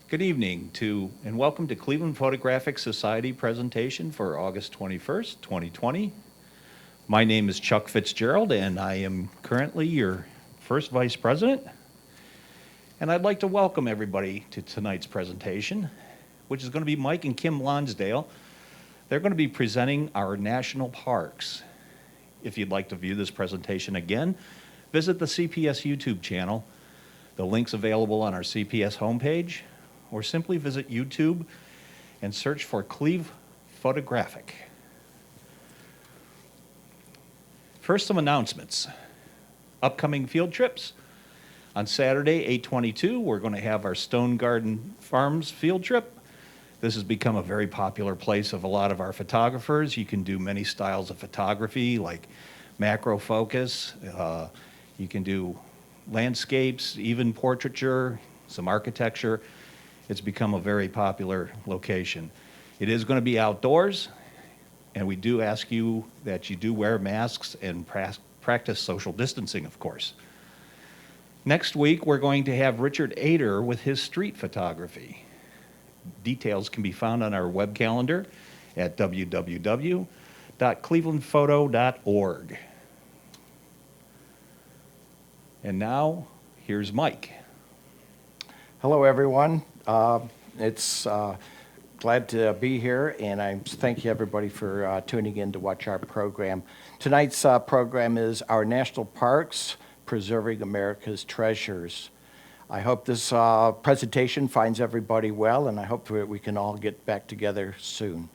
Good evening and welcome to Cleveland Photographic Society presentation for August 21st, 2020. My name is Chuck Fitzgerald and I am currently your first vice president. And I'd like to welcome everybody to tonight's presentation, which is going to be Mike and Kim Lonsdale. They're going to be presenting our national parks. If you'd like to view this presentation again, visit the CPS YouTube channel. The link's available on our CPS homepage, or simply visit YouTube and search for Cleve Photographic. First, some announcements. Upcoming field trips. On Saturday, 8/22, we're going to have our Stone Garden Farms field trip. This has become a very popular place of a lot of our photographers. You can do many styles of photography, like macro focus. You can do landscapes, even portraiture, some architecture. It's become a very popular location. It is going to be outdoors, and we do ask you that you do wear masks and practice social distancing, of course. Next week, we're going to have Richard Ader with his street photography. Details can be found on our web calendar at www.clevelandphoto.org. And now, here's Mike. Hello, everyone. It's glad to be here, and I thank you, everybody, for tuning in to watch our program. Tonight's program is Our National Parks, Preserving America's Treasures. I hope this presentation finds everybody well, and I hope that we can all get back together soon.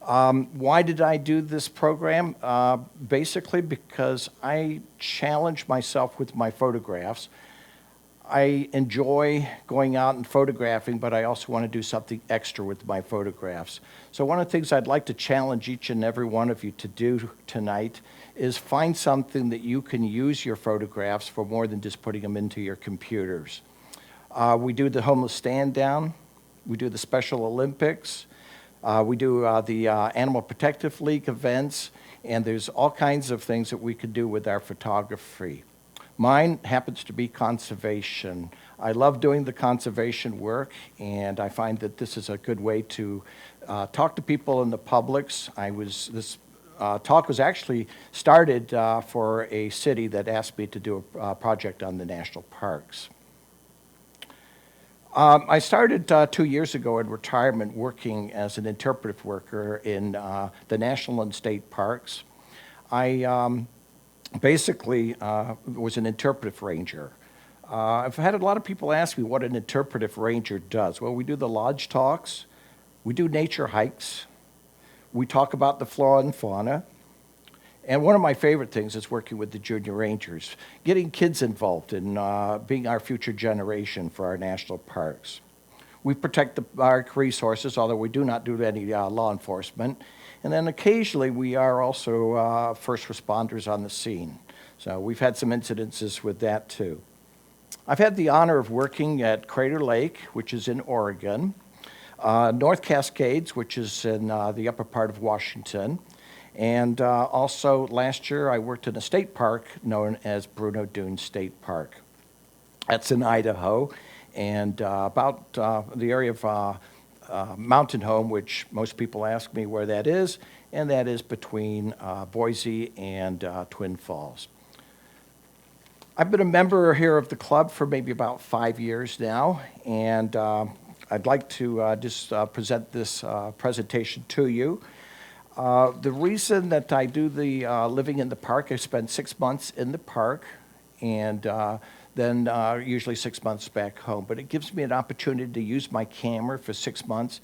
Why did I do this program? Basically because I challenge myself with my photographs. I enjoy going out and photographing, but I also want to do something extra with my photographs. So one of the things I'd like to challenge each and every one of you to do tonight is find something that you can use your photographs for more than just putting them into your computers. We do the homeless stand down. We do the Special Olympics. We do the Animal Protective League events, and there's all kinds of things that we could do with our photography. Mine happens to be conservation. I love doing the conservation work, and I find that this is a good way to talk to people in the publics. This talk was actually started for a city that asked me to do a project on the national parks. I started 2 years ago in retirement working as an interpretive worker in the national and state parks. I basically was an interpretive ranger. I've had a lot of people ask me what an interpretive ranger does. Well, we do the lodge talks, we do nature hikes, we talk about the flora and fauna, and one of my favorite things is working with the junior rangers, getting kids involved in being our future generation for our national parks. We protect the park resources, although we do not do any law enforcement. And then occasionally we are also first responders on the scene. So we've had some incidences with that too. I've had the honor of working at Crater Lake, which is in Oregon, North Cascades, which is in the upper part of Washington, and also last year I worked in a state park known as Bruneau Dunes State Park. That's in Idaho, and about the area of Mountain Home, which most people ask me where that is, and that is between Boise and Twin Falls. I've been a member here of the club for maybe about 5 years now, and I'd like to just present this presentation to you. The reason that I do the living in the park, I spend 6 months in the park, and then usually 6 months back home. But it gives me an opportunity to use my camera for 6 months.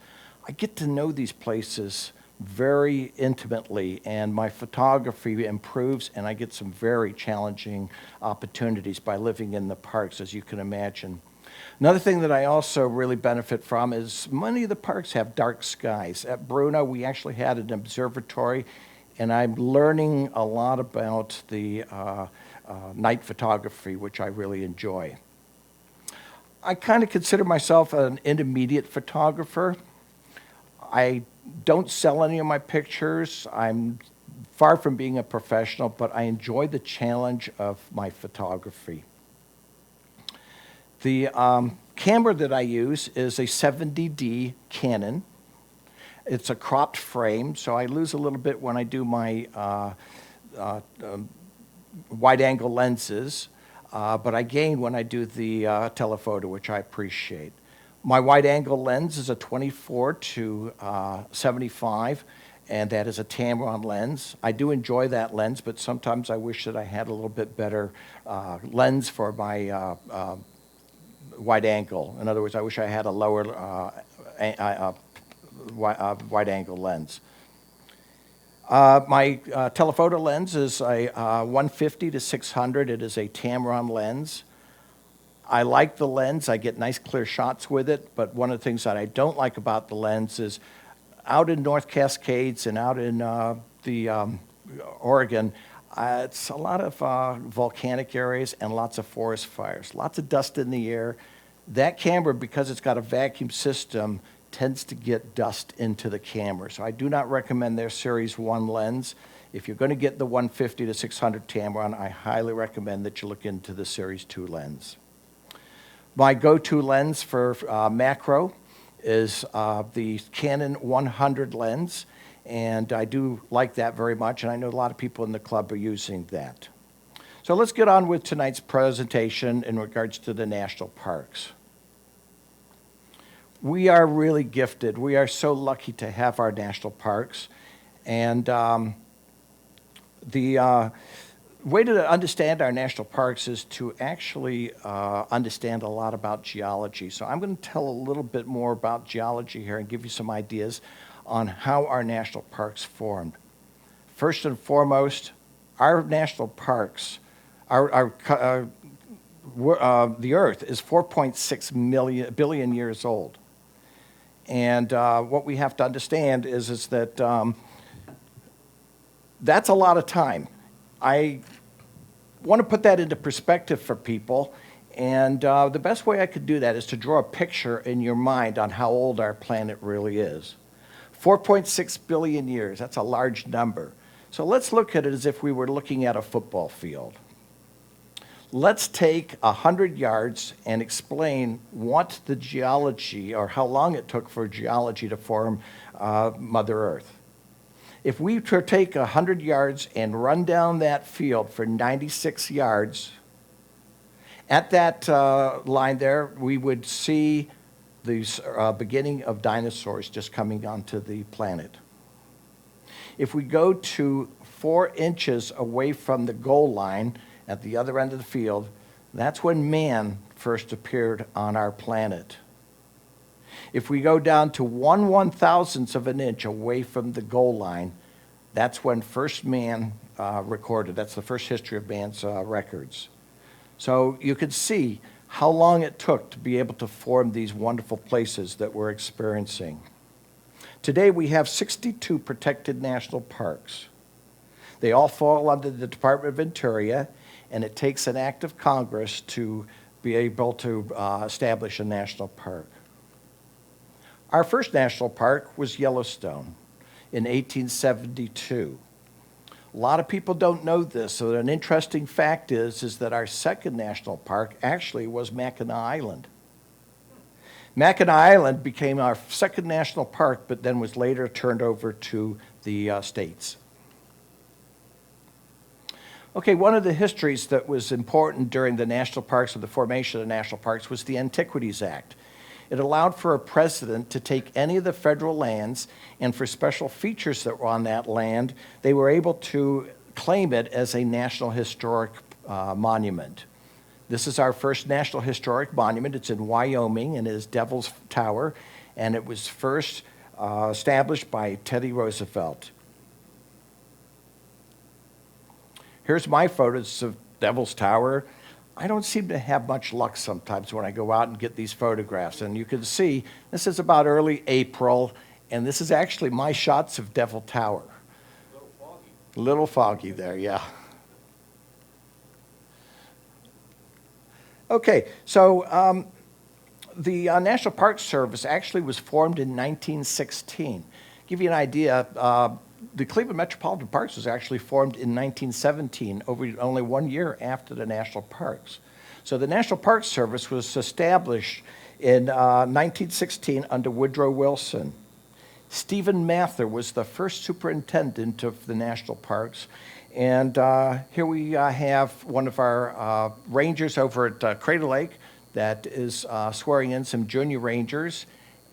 I get to know these places very intimately, and my photography improves, and I get some very challenging opportunities by living in the parks, as you can imagine. Another thing that I also really benefit from is many of the parks have dark skies. At Bruneau, we actually had an observatory, and I'm learning a lot about the night photography, which I really enjoy. I kind of consider myself an intermediate photographer. I don't sell any of my pictures. I'm far from being a professional, but I enjoy the challenge of my photography. The camera that I use is a 70D Canon. It's a cropped frame, so I lose a little bit when I do my wide-angle lenses, but I gain when I do the telephoto, which I appreciate. My wide-angle lens is a 24 to 75, and that is a Tamron lens. I do enjoy that lens, but sometimes I wish that I had a little bit better lens for my wide angle. In other words, I wish I had a lower wide angle lens. My telephoto lens is a 150 to 600. It is a Tamron lens. I like the lens. I get nice clear shots with it, but one of the things that I don't like about the lens is out in North Cascades and out in Oregon, it's a lot of volcanic areas and lots of forest fires, lots of dust in the air. That camera, because it's got a vacuum system, tends to get dust into the camera. So I do not recommend their Series 1 lens. If you're going to get the 150 to 600 Tamron, I highly recommend that you look into the Series 2 lens. My go-to lens for macro is the Canon 100 lens, and I do like that very much, and I know a lot of people in the club are using that. So let's get on with tonight's presentation in regards to the national parks. We are really gifted. We are so lucky to have our national parks, and the way to understand our national parks is to actually understand a lot about geology. So I'm going to tell a little bit more about geology here and give you some ideas on how our national parks formed. First and foremost, our national parks, the Earth is 4.6 billion years old. And what we have to understand is that that's a lot of time. I want to put that into perspective for people, and the best way I could do that is to draw a picture in your mind on how old our planet really is. 4.6 billion years, that's a large number. So let's look at it as if we were looking at a football field. Let's take 100 yards and explain what the geology, or how long it took for geology to form Mother Earth. If we were to take 100 yards and run down that field for 96 yards, at that line there, we would see the beginning of dinosaurs just coming onto the planet. If we go to 4 inches away from the goal line at the other end of the field, that's when man first appeared on our planet. If we go down to 1/1000th of an inch away from the goal line, that's when first man recorded. That's the first history of man's records. So you could see how long it took to be able to form these wonderful places that we're experiencing. Today we have 62 protected national parks. They all fall under the Department of Interior, and it takes an act of Congress to be able to establish a national park. Our first national park was Yellowstone in 1872. A lot of people don't know this, so an interesting fact is that our second national park actually was Mackinac Island. Mackinac Island became our second national park, but then was later turned over to the states. Okay, one of the histories that was important during the national parks, or the formation of the national parks, was the Antiquities Act. It allowed for a president to take any of the federal lands, and for special features that were on that land, they were able to claim it as a National Historic Monument. This is our first National Historic Monument. It's in Wyoming, and it is Devil's Tower, and it was first established by Teddy Roosevelt. Here's my photos of Devil's Tower. I don't seem to have much luck sometimes when I go out and get these photographs. And you can see, this is about early April, and this is actually my shots of Devil Tower. A little foggy. A little foggy there, yeah. Okay, so the National Park Service actually was formed in 1916. Give you an idea, the Cleveland Metropolitan Parks was actually formed in 1917, only 1 year after the national parks. So the National Park Service was established In 1916, under Woodrow Wilson, Stephen Mather was the first superintendent of the national parks. And here we have one of our rangers over at Crater Lake that is swearing in some junior rangers,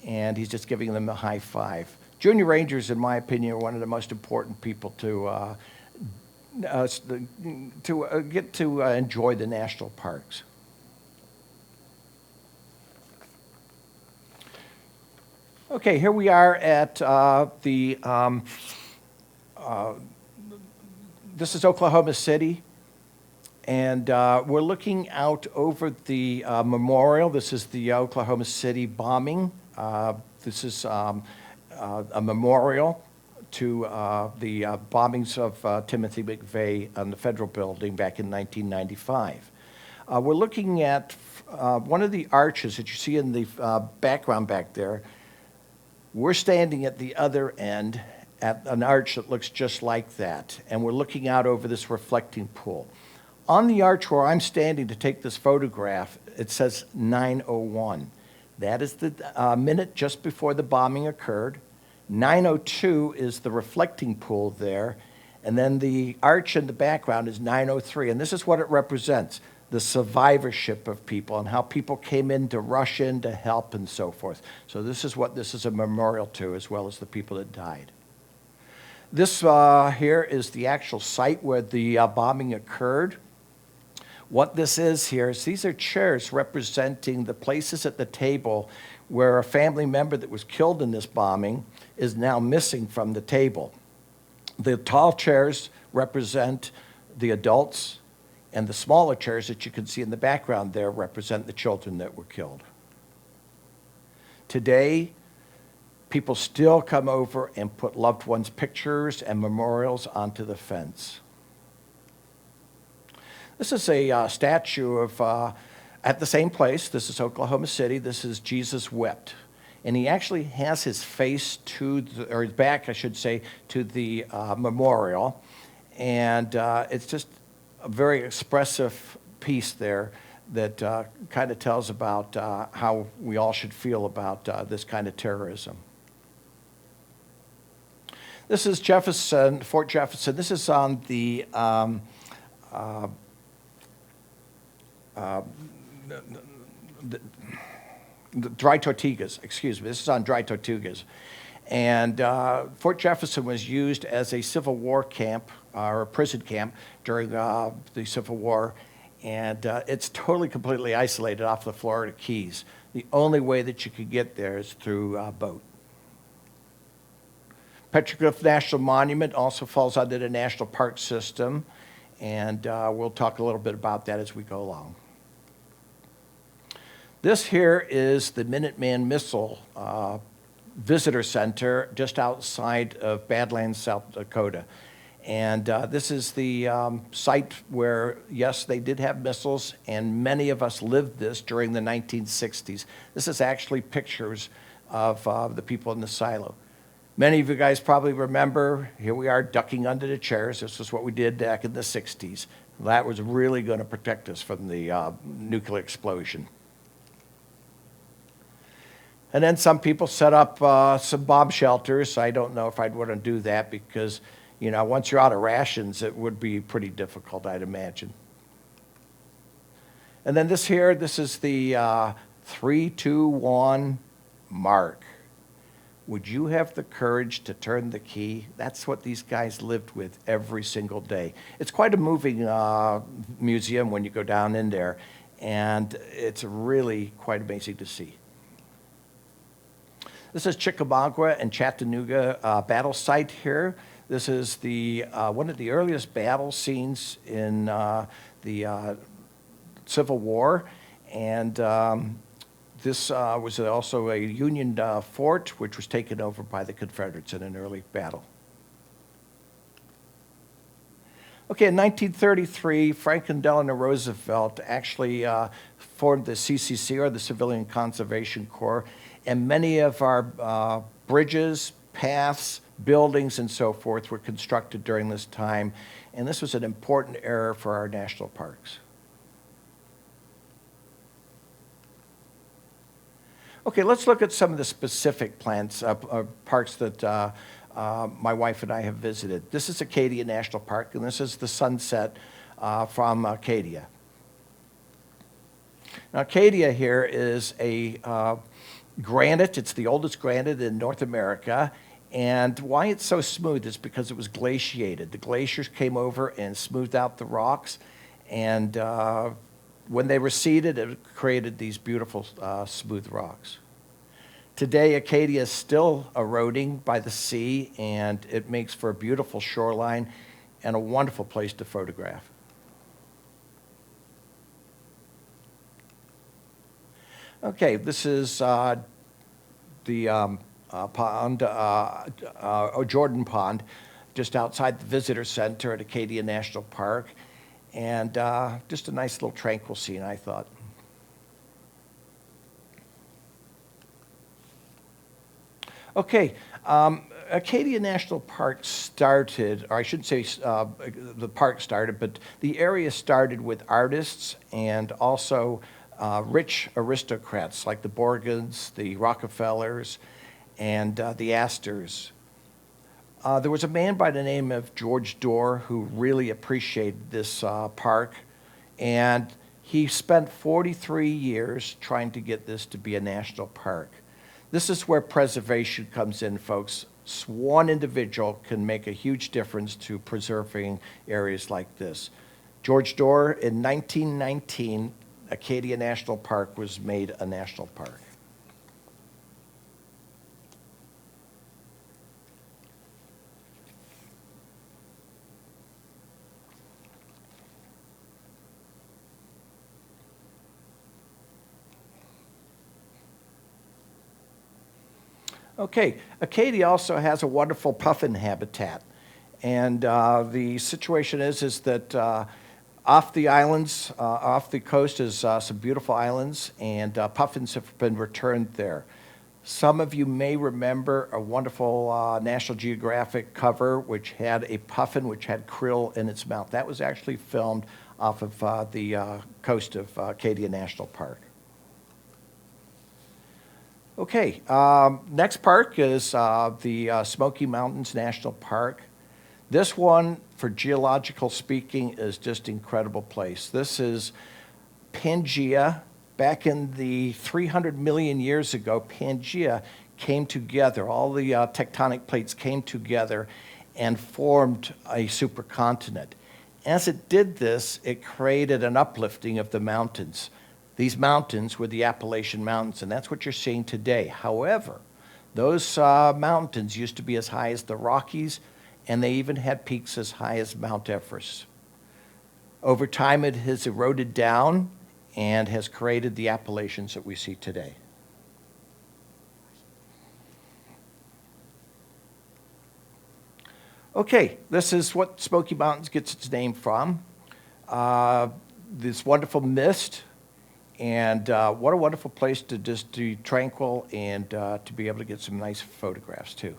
and he's just giving them a high five. Junior rangers, in my opinion, are one of the most important people to get to enjoy the national parks. Okay, here we are at this is Oklahoma City, and we're looking out over the memorial. This is the Oklahoma City bombing. This is a memorial to the bombings of Timothy McVeigh on the federal building back in 1995. We're looking at one of the arches that you see in the background back there. We're standing at the other end at an arch that looks just like that, and we're looking out over this reflecting pool. On the arch where I'm standing to take this photograph, it says 9:01. That is the minute just before the bombing occurred. 9:02 is the reflecting pool there, and then the arch in the background is 9:03, and this is what it represents: the survivorship of people and how people came in to rush in to help and so forth. So this is what this is a memorial to, as well as the people that died. This here is the actual site where the bombing occurred. What this is here is these are chairs representing the places at the table where a family member that was killed in this bombing is now missing from the table. The tall chairs represent the adults, and the smaller chairs that you can see in the background there represent the children that were killed. Today, people still come over and put loved ones' pictures and memorials onto the fence. This is a statue of, at the same place. This is Oklahoma City. This is Jesus Wept. And he actually has his face or his back, I should say, to the memorial. And it's just a very expressive piece there that kind of tells about how we all should feel about this kind of terrorism. This is Jefferson, Fort Jefferson. This is on the Dry Tortugas, excuse me. This is on Dry Tortugas. And Fort Jefferson was used as a Civil War camp, or a prison camp, during the Civil War. And it's totally, completely isolated off the Florida Keys. The only way that you could get there is through boat. Petroglyph National Monument also falls under the National Park System. And we'll talk a little bit about that as we go along. This here is the Minuteman Missile Visitor Center just outside of Badlands, South Dakota. And this is the site where, yes, they did have missiles, and many of us lived this during the 1960s. This is actually pictures of the people in the silo. Many of you guys probably remember, here we are ducking under the chairs. This is what we did back in the 60s. That was really going to protect us from the nuclear explosion. And then some people set up some bomb shelters. I don't know if I'd want to do that because, you know, once you're out of rations, it would be pretty difficult, I'd imagine. And then this here, this is the 3-2-1 mark. Would you have the courage to turn the key? That's what these guys lived with every single day. It's quite a moving museum when you go down in there, and it's really quite amazing to see. This is Chickamauga and Chattanooga battle site here. This is the one of the earliest battle scenes in the Civil War, and this was also a Union fort, which was taken over by the Confederates in an early battle. Okay, in 1933, Franklin Delano Roosevelt actually formed the CCC, or the Civilian Conservation Corps, and many of our bridges, paths, buildings, and so forth were constructed during this time, and this was an important era for our national parks. Okay, let's look at some of the specific parks that my wife and I have visited. This is Acadia National Park, and this is the sunset from Acadia. Now, Acadia here is a granite. It's the oldest granite in North America. And why it's so smooth is because it was glaciated. The glaciers came over and smoothed out the rocks. And when they receded, it created these beautiful smooth rocks. Today, Acadia is still eroding by the sea, and it makes for a beautiful shoreline and a wonderful place to photograph. Okay, this is the pond, Jordan Pond, just outside the visitor center at Acadia National Park, and just a nice little tranquil scene, I thought. Okay, Acadia National Park started, or I shouldn't say the park started, but the area started with artists and also rich aristocrats like the Borgans, the Rockefellers, and the Astors. There was a man by the name of George Dorr who really appreciated this park, and he spent 43 years trying to get this to be a national park. This is where preservation comes in, folks. One individual can make a huge difference to preserving areas like this. George Dorr, in 1919, Acadia National Park was made a national park. Okay, Acadia also has a wonderful puffin habitat. And the situation is that off the islands, off the coast is some beautiful islands, and puffins have been returned there. Some of you may remember a wonderful National Geographic cover which had a puffin which had krill in its mouth. That was actually filmed off of the coast of Acadia National Park. Okay, next park is the Smoky Mountains National Park. This one, for geological speaking, is just an incredible place. This is Pangaea. Back in the 300 million years ago, Pangaea came together. All the tectonic plates came together and formed a supercontinent. As it did this, it created an uplifting of the mountains. These mountains were the Appalachian Mountains, and that's what you're seeing today. However, those mountains used to be as high as the Rockies, and they even had peaks as high as Mount Everest. Over time, it has eroded down and has created the Appalachians that we see today. Okay, this is what Smoky Mountains gets its name from. This wonderful mist. And what a wonderful place to just be tranquil and to be able to get some nice photographs too.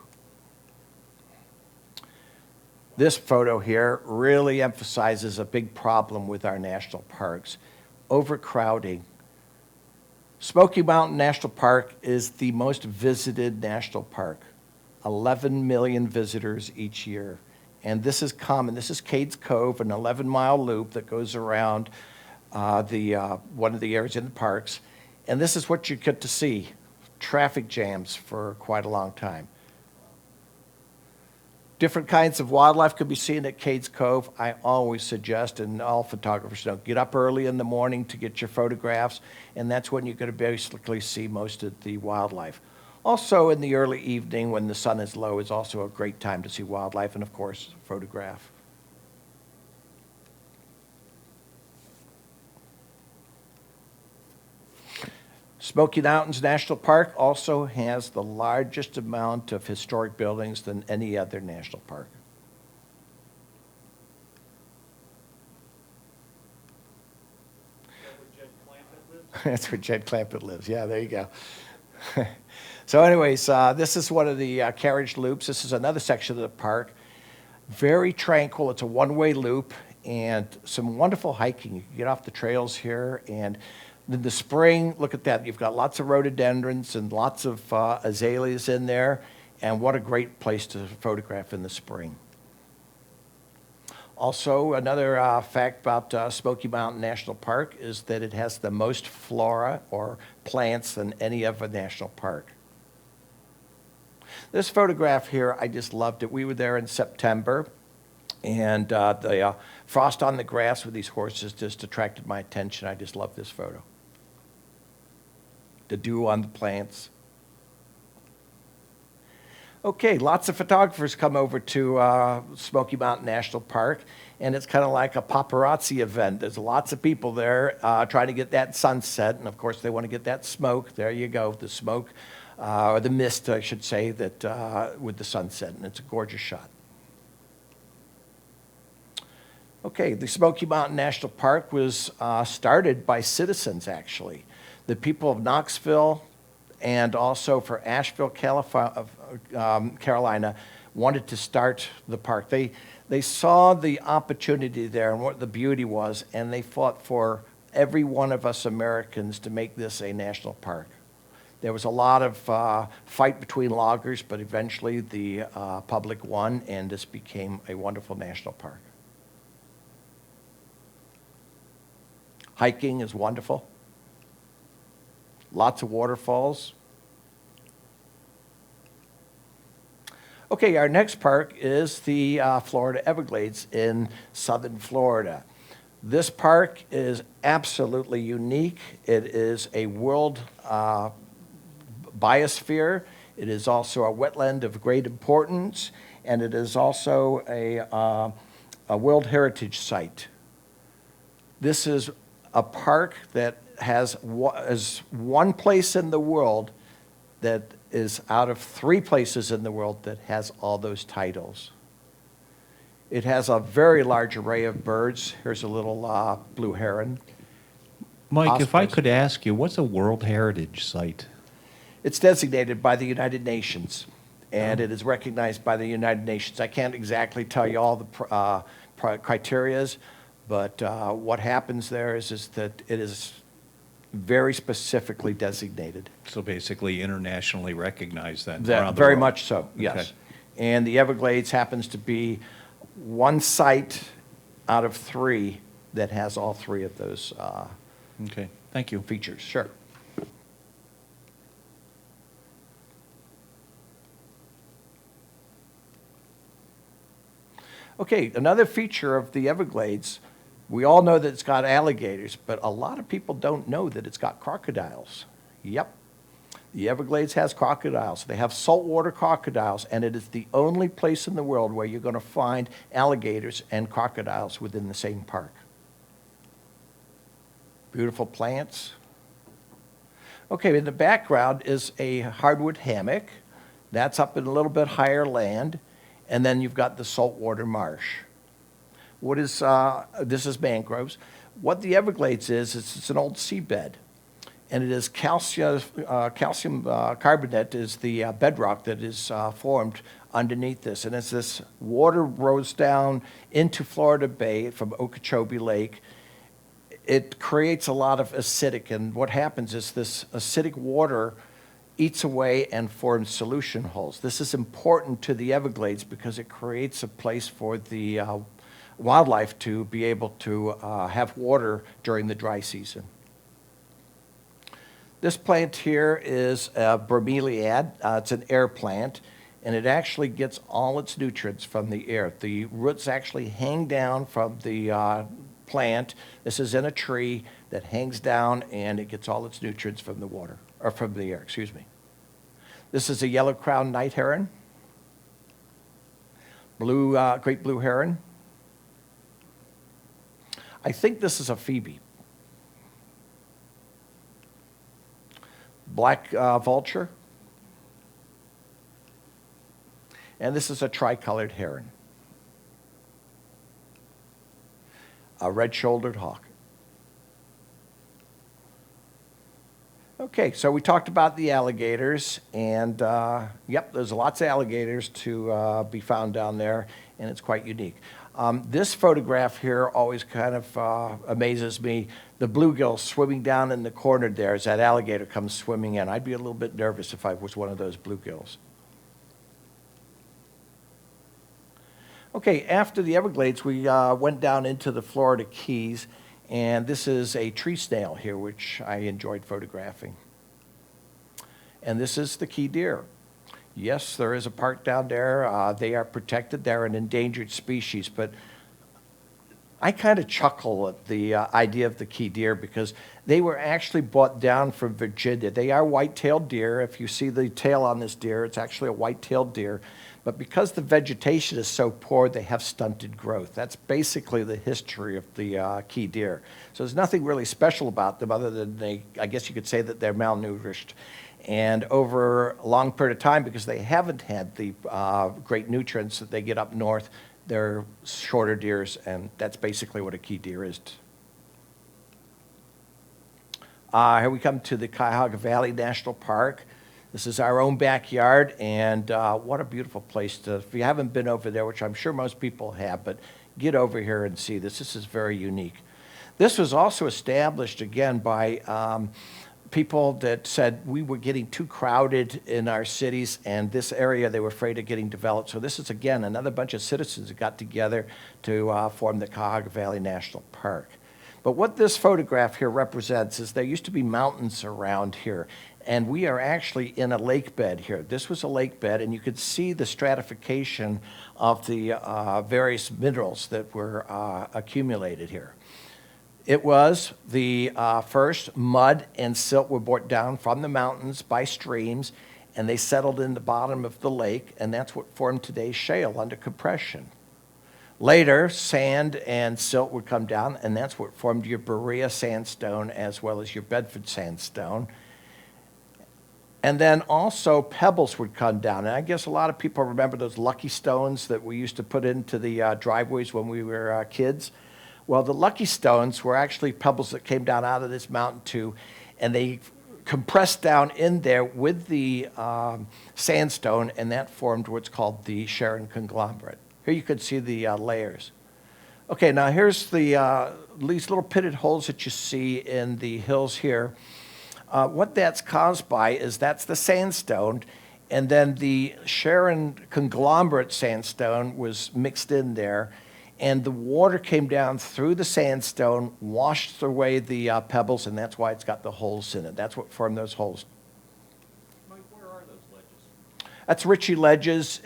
This photo here really emphasizes a big problem with our national parks: overcrowding. Smoky Mountain National Park is the most visited national park. 11 million visitors each year. And this is common. This is Cades Cove, an 11-mile loop that goes around one of the areas in the parks, and this is what you get to see: traffic jams for quite a long time. Different kinds of wildlife could be seen at Cades Cove. I always suggest, and all photographers know, get up early in the morning to get your photographs, and that's when you're going to basically see most of the wildlife. Also, in the early evening when the sun is low is also a great time to see wildlife and, of course, photograph. Smoky Mountains National Park also has the largest amount of historic buildings than any other national park. That's where Jed Clampett lives. Yeah, there you go. So anyways, this is one of the carriage loops. This is another section of the park. Very tranquil. It's a one-way loop and some wonderful hiking. You can get off the trails here, and In the spring, look at that. You've got lots of rhododendrons and lots of azaleas in there. And what a great place to photograph in the spring. Also, another fact about Smoky Mountain National Park is that it has the most flora or plants than any other national park. This photograph here, I just loved it. We were there in September, and the frost on the grass with these horses just attracted my attention. I just love this photo. The dew on the plants. Okay, lots of photographers come over to Smoky Mountain National Park, and it's kind of like a paparazzi event. There's lots of people there trying to get that sunset, and of course they want to get that smoke. There you go, the smoke, or the mist, I should say, that with the sunset, and it's a gorgeous shot. Okay, the Smoky Mountain National Park was started by citizens, actually. The people of Knoxville and also for Asheville, Carolina, wanted to start the park. They saw the opportunity there and what the beauty was, and they fought for every one of us Americans to make this a national park. There was a lot of fight between loggers, but eventually the public won, and this became a wonderful national park. Hiking is wonderful. Lots of waterfalls. Okay, our next park is the Florida Everglades in southern Florida. This park is absolutely unique. It is a world biosphere. It is also a wetland of great importance, and it is also a World Heritage Site. This is a park that has is one place in the world that is out of 3 places in the world that has all those titles. It has a very large array of birds. Here's a little blue heron. Mike, if I Ospreys. could ask you, what's a World Heritage Site? It's designated by the United Nations, and it is recognized by the United Nations. I can't exactly tell you all the criterias, but what happens there is that it is very specifically designated. So basically internationally recognized then? That, around the very world. much so, yes. Okay. And the Everglades happens to be one site out of 3 that has all 3 of those Okay, thank you. features. Sure. Okay, another feature of the Everglades, we all know that it's got alligators, but a lot of people don't know that it's got crocodiles. Yep. The Everglades has crocodiles. They have saltwater crocodiles, and it is the only place in the world where you're going to find alligators and crocodiles within the same park. Beautiful plants. Okay, in the background is a hardwood hammock. That's up in a little bit higher land. And then you've got the saltwater marsh. What is, this is mangroves. What the Everglades is, it's an old seabed. And it is calcium carbonate is the bedrock that is formed underneath this. And as this water rolls down into Florida Bay from Okeechobee Lake, it creates a lot of acidic. And what happens is this acidic water eats away and forms solution holes. This is important to the Everglades because it creates a place for the wildlife to be able to have water during the dry season. This plant here is a bromeliad. It's an air plant, and it actually gets all its nutrients from the air. The roots actually hang down from the plant. This is in a tree that hangs down, and it gets all its nutrients from the water, or from the air, excuse me. This is a yellow-crowned night heron, great blue heron. I think this is a phoebe. Black vulture. And this is a tricolored heron. A red-shouldered hawk. Okay, so we talked about the alligators, and yep, there's lots of alligators to be found down there, and it's quite unique. This photograph here always kind of amazes me. the bluegill swimming down in the corner there as that alligator comes swimming in. I'd be a little bit nervous if I was one of those bluegills. Okay, after the Everglades, we went down into the Florida Keys, and this is a tree snail here, which I enjoyed photographing. And this is the key deer. Yes, there is a park down there. They are protected. They're an endangered species, but I kind of chuckle at the idea of the key deer because they were actually brought down from Virginia. They are white-tailed deer. If you see the tail on this deer, it's actually a white-tailed deer. But because the vegetation is so poor, they have stunted growth. That's basically the history of the key deer. So there's nothing really special about them other than I guess you could say that they're malnourished. And over a long period of time, because they haven't had the great nutrients that they get up north, they're shorter deers, and that's basically what a key deer is. Here we come to the Cuyahoga Valley National Park. This is our own backyard, and what a beautiful place to, if you haven't been over there, which I'm sure most people have, but get over here and see this. This is very unique. This was also established, again, by people that said we were getting too crowded in our cities, and this area they were afraid of getting developed. So this is, again, another bunch of citizens that got together to form the Cuyahoga Valley National Park. But what this photograph here represents is there used to be mountains around here, and we are actually in a lake bed here. This was a lake bed, and you could see the stratification of the various minerals that were accumulated here. It was the first mud and silt were brought down from the mountains by streams, and they settled in the bottom of the lake, and that's what formed today's shale under compression. Later, sand and silt would come down, and that's what formed your Berea sandstone as well as your Bedford sandstone. And then also pebbles would come down. And I guess a lot of people remember those lucky stones that we used to put into the driveways when we were kids. Well, the lucky stones were actually pebbles that came down out of this mountain too, and they compressed down in there with the sandstone, and that formed what's called the Sharon conglomerate. Here you could see the layers. Okay, now here's the these little pitted holes that you see in the hills here. What that's caused by is that's the sandstone, and then the Sharon conglomerate sandstone was mixed in there, and the water came down through the sandstone, washed away the pebbles, and that's why it's got the holes in it. That's what formed those holes. Mike, where are those ledges? That's Ritchie Ledges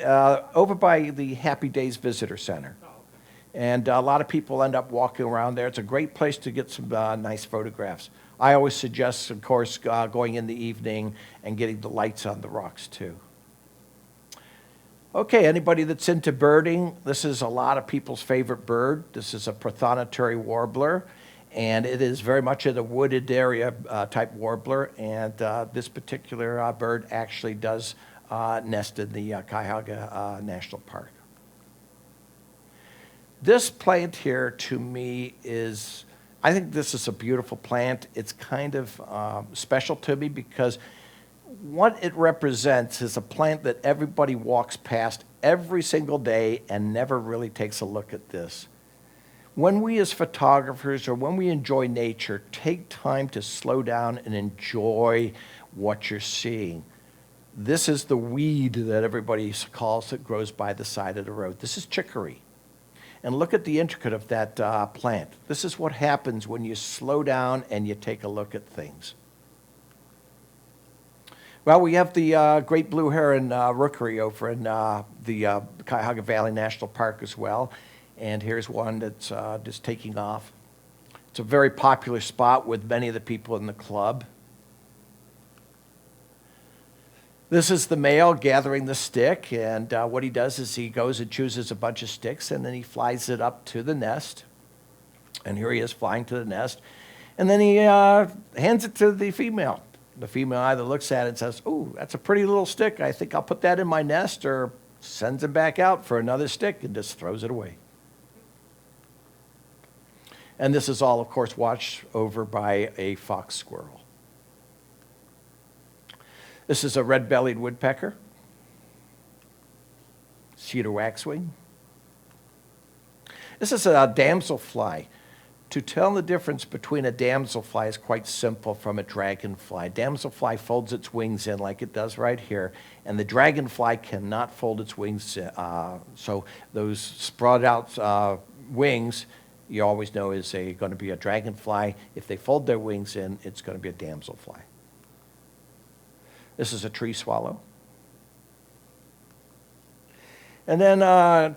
over by the Happy Days Visitor Center. Oh, okay. And a lot of people end up walking around there. It's a great place to get some nice photographs. I always suggest, of course, going in the evening and getting the lights on the rocks too. Okay, anybody that's into birding, this is a lot of people's favorite bird. This is a prothonotary warbler, and it is very much in a wooded area type warbler, and this particular bird actually does nest in the Cuyahoga National Park. This plant here, to me, is, I think this is a beautiful plant. It's kind of special to me because what it represents is a plant that everybody walks past every single day and never really takes a look at this. When we as photographers or when we enjoy nature, take time to slow down and enjoy what you're seeing. This is the weed that everybody calls that grows by the side of the road. This is chicory. And look at the intricate of that plant. This is what happens when you slow down and you take a look at things. Well, we have the great blue heron rookery over in the Cuyahoga Valley National Park as well. And here's one that's just taking off. It's a very popular spot with many of the people in the club. This is the male gathering the stick, and what he does is he goes and chooses a bunch of sticks, and then he flies it up to the nest. And here he is flying to the nest. And then he hands it to the female. The female either looks at it and says, "Ooh, that's a pretty little stick. I think I'll put that in my nest," or sends him back out for another stick and just throws it away. And this is all, of course, watched over by a fox squirrel. This is a red-bellied woodpecker, cedar waxwing. This is a damselfly. To tell the difference between a damselfly is quite simple from a dragonfly. Damselfly folds its wings in like it does right here, and the dragonfly cannot fold its wings in. So those spread out wings, you always know is going to be a dragonfly. If they fold their wings in, it's going to be a damselfly. This is a tree swallow. And then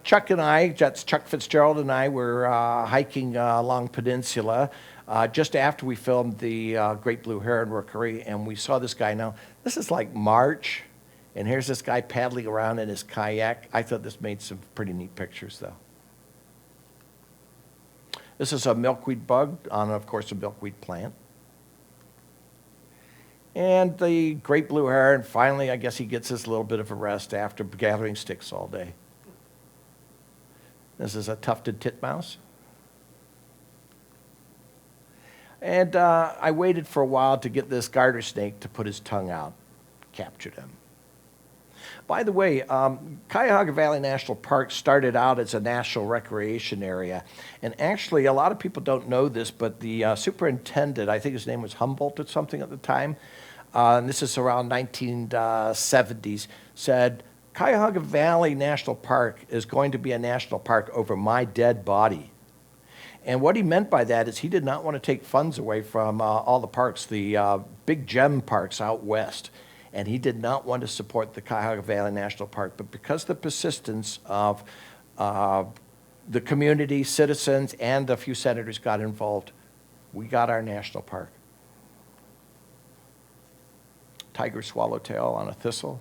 Chuck and I, that's Chuck Fitzgerald and I, were hiking along Peninsula just after we filmed the Great Blue Heron Rookery, and we saw this guy. Now, this is like March, and here's this guy paddling around in his kayak. I thought this made some pretty neat pictures, though. This is a milkweed bug on, of course, a milkweed plant. And the great blue heron, finally, I guess he gets his little bit of a rest after gathering sticks all day. This is a tufted titmouse. And I waited for a while to get this garter snake to put his tongue out. Captured him. By the way, Cuyahoga Valley National Park started out as a national recreation area. And actually, a lot of people don't know this, but the superintendent, I think his name was Humboldt or something at the time, and this is around 1970s, said, Cuyahoga Valley National Park is going to be a national park over my dead body. And what he meant by that is he did not want to take funds away from all the parks, the big gem parks out west. And he did not want to support the Cuyahoga Valley National Park. But because of the persistence of the community, citizens, and a few senators got involved, we got our national park. Tiger swallowtail on a thistle.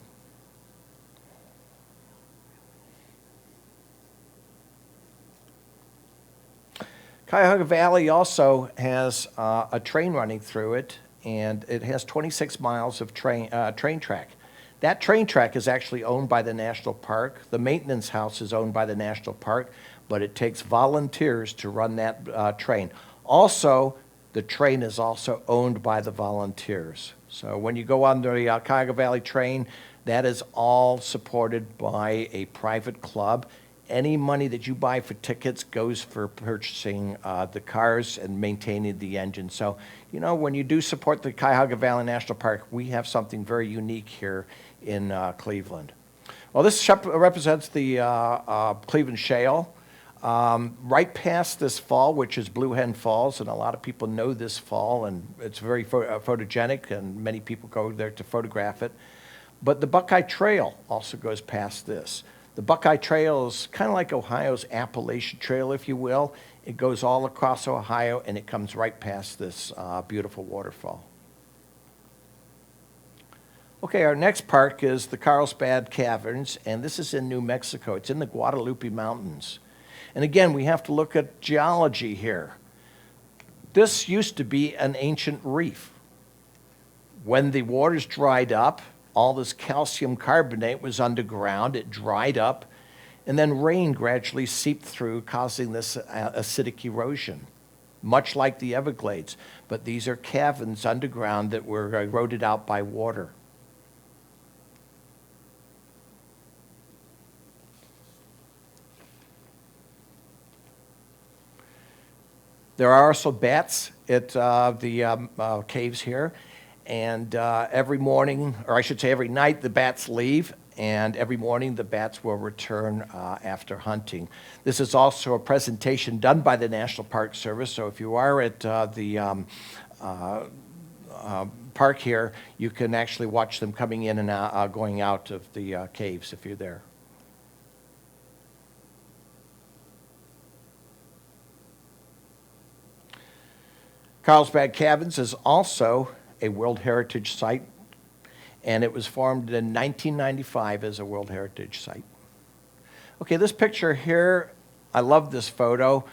Cuyahoga Valley also has a train running through it, and it has 26 miles of train track. That train track is actually owned by the national park. The maintenance house is owned by the national park, but it takes volunteers to run that train. Also, the train is also owned by the volunteers. So when you go on the Cuyahoga Valley train, that is all supported by a private club. Any money that you buy for tickets goes for purchasing the cars and maintaining the engine. So, you know, when you do support the Cuyahoga Valley National Park, we have something very unique here in Cleveland. Well, this represents the Cleveland Shale. Right past this fall, which is Blue Hen Falls, and a lot of people know this fall, and it's very photogenic, and many people go there to photograph it. But the Buckeye Trail also goes past this. The Buckeye Trail is kind of like Ohio's Appalachian Trail, if you will. It goes all across Ohio, and it comes right past this beautiful waterfall. Okay, our next park is the Carlsbad Caverns, and this is in New Mexico. It's in the Guadalupe Mountains. And again, we have to look at geology here. This used to be an ancient reef. When the waters dried up, all this calcium carbonate was underground, it dried up, and then rain gradually seeped through, causing this acidic erosion, much like the Everglades. But these are caverns underground that were eroded out by water. There are also bats at the caves here. And every morning, or I should say every night, the bats leave, and every morning the bats will return after hunting. This is also a presentation done by the National Park Service, so if you are at the park here, you can actually watch them coming in and going out of the caves if you're there. Carlsbad Caverns is also a World Heritage Site, and it was formed in 1995 as a World Heritage Site. Okay, this picture here, I love this photo.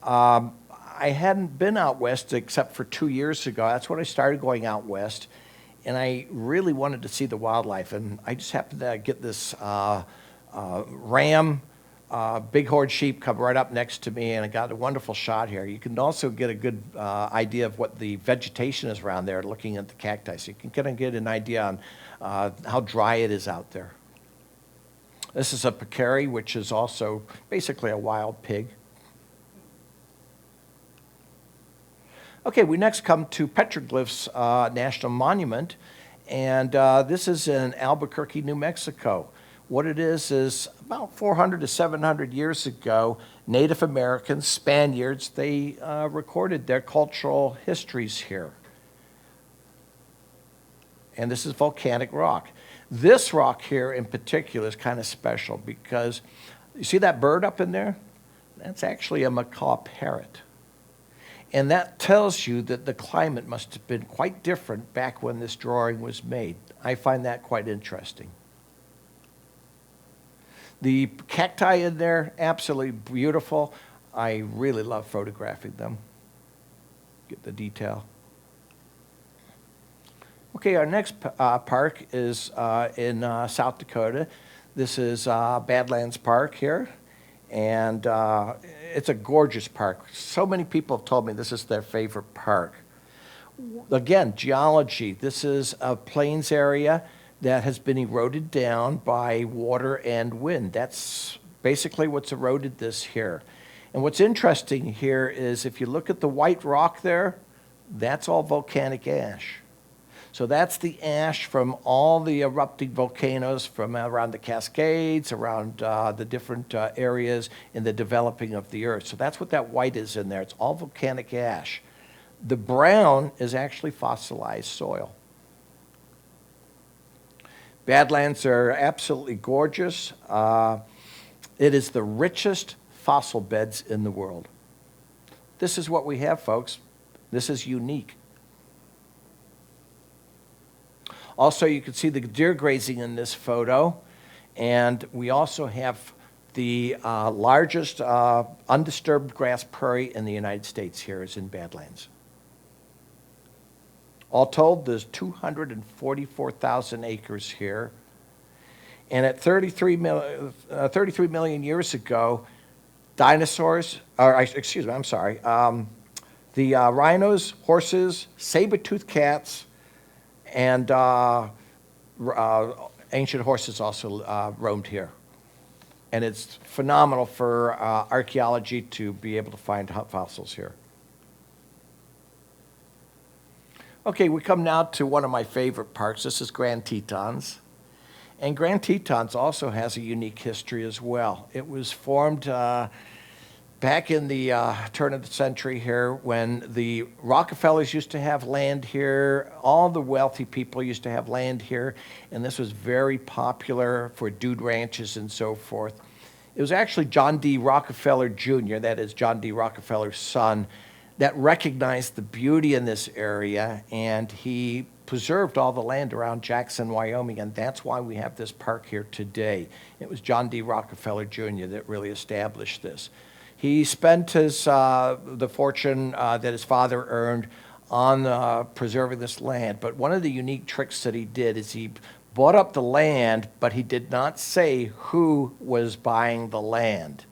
I hadn't been out west except for 2 years ago. That's when I started going out west, and I really wanted to see the wildlife, and I just happened to get this ram, bighorn sheep come right up next to me, and I got a wonderful shot here. You can also get a good idea of what the vegetation is around there, looking at the cacti. So you can kind of get an idea on how dry it is out there. This is a peccary, which is also basically a wild pig. Okay, we next come to Petroglyphs National Monument, and this is in Albuquerque, New Mexico. What it is about 400 to 700 years ago, Native Americans, Spaniards, they recorded their cultural histories here. And this is volcanic rock. This rock here in particular is kind of special because you see that bird up in there? That's actually a macaw parrot. And that tells you that the climate must have been quite different back when this drawing was made. I find that quite interesting. The cacti in there, absolutely beautiful. I really love photographing them. Get the detail. Okay, our next park is in South Dakota. This is Badlands Park here. And it's a gorgeous park. So many people have told me this is their favorite park. Again, geology. This is a plains area that has been eroded down by water and wind. That's basically what's eroded this here. And what's interesting here is if you look at the white rock there, that's all volcanic ash. So that's the ash from all the erupting volcanoes from around the Cascades, around the different areas in the developing of the earth. So that's what that white is in there. It's all volcanic ash. The brown is actually fossilized soil. Badlands are absolutely gorgeous. It is the richest fossil beds in the world. This is what we have, folks. This is unique. Also, you can see the deer grazing in this photo, and we also have the largest undisturbed grass prairie in the United States here is in Badlands. All told, there's 244,000 acres here, and at 33 million years ago, dinosaurs, the rhinos, horses, saber-toothed cats, and ancient horses also roamed here. And it's phenomenal for archaeology to be able to find fossils here. Okay, we come now to one of my favorite parks. This is Grand Tetons. And Grand Tetons also has a unique history as well. It was formed back in the turn of the century here when the Rockefellers used to have land here. All the wealthy people used to have land here. And this was very popular for dude ranches and so forth. It was actually John D. Rockefeller Jr., that is John D. Rockefeller's son, that recognized the beauty in this area, and he preserved all the land around Jackson, Wyoming, and that's why we have this park here today. It was John D. Rockefeller Jr. that really established this. He spent his the fortune that his father earned on preserving this land, but one of the unique tricks that he did is he bought up the land, but he did not say who was buying the land.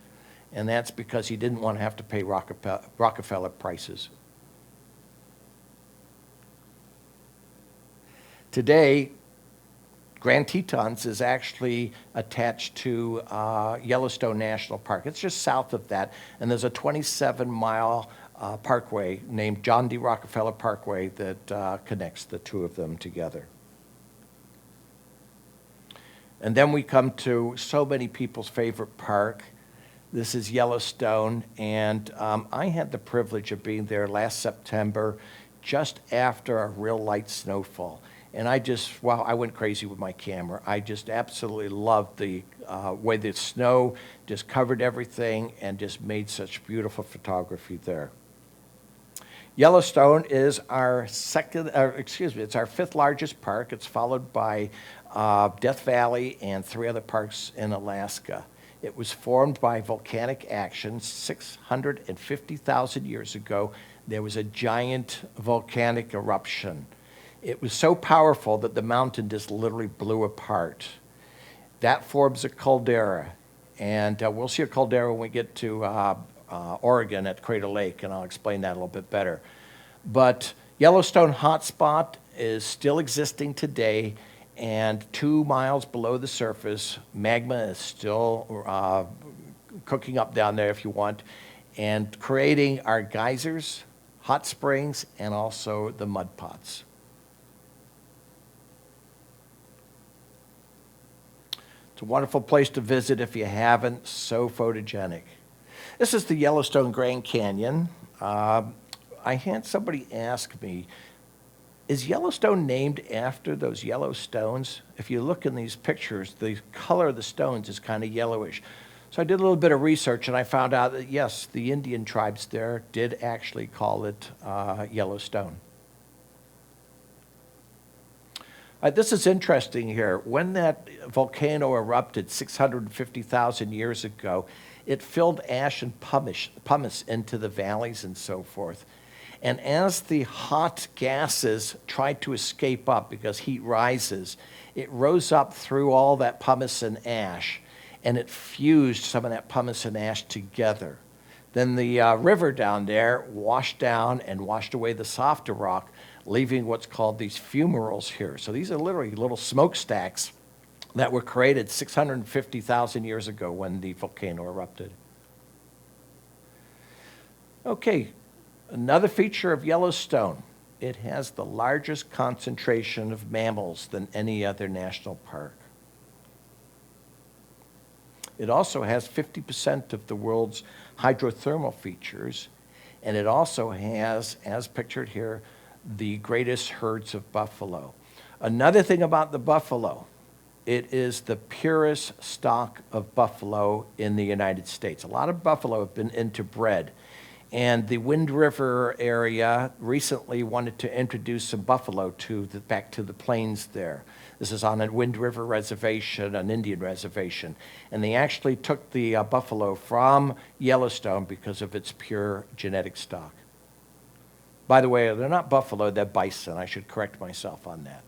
And that's because he didn't want to have to pay Rockefeller prices. Today, Grand Tetons is actually attached to Yellowstone National Park. It's just south of that, and there's a 27-mile parkway named John D. Rockefeller Parkway that connects the two of them together. And then we come to so many people's favorite park. This is Yellowstone, and I had the privilege of being there last September, just after a real light snowfall. And I went crazy with my camera. I just absolutely loved the way the snow just covered everything and just made such beautiful photography there. Yellowstone is it's our fifth largest park. It's followed by Death Valley and 3 other parks in Alaska. It was formed by volcanic action 650,000 years ago. There was a giant volcanic eruption. It was so powerful that the mountain just literally blew apart. That forms a caldera. And we'll see a caldera when we get to Oregon at Crater Lake, and I'll explain that a little bit better. But Yellowstone Hotspot is still existing today, and 2 miles below the surface, magma is still cooking up down there if you want, and creating our geysers, hot springs, and also the mud pots. It's a wonderful place to visit if you haven't, so photogenic. This is the Yellowstone Grand Canyon. I had somebody ask me, is Yellowstone named after those yellow stones? If you look in these pictures, the color of the stones is kind of yellowish. So I did a little bit of research and I found out that yes, the Indian tribes there did actually call it Yellowstone. This is interesting here. When that volcano erupted 650,000 years ago, it filled ash and pumice into the valleys and so forth. And as the hot gases tried to escape up because heat rises, it rose up through all that pumice and ash, and it fused some of that pumice and ash together. Then the river down there washed down and washed away the softer rock, leaving what's called these fumaroles here. So these are literally little smokestacks that were created 650,000 years ago when the volcano erupted. Okay, another feature of Yellowstone, it has the largest concentration of mammals than any other national park. It also has 50% of the world's hydrothermal features, and it also has, as pictured here, the greatest herds of buffalo. Another thing about the buffalo, it is the purest stock of buffalo in the United States. A lot of buffalo have been interbred, and the Wind River area recently wanted to introduce some buffalo back to the plains there. This is on a Wind River reservation, an Indian reservation, and they actually took the buffalo from Yellowstone because of its pure genetic stock. By the way, they're not buffalo, they're bison. I should correct myself on that.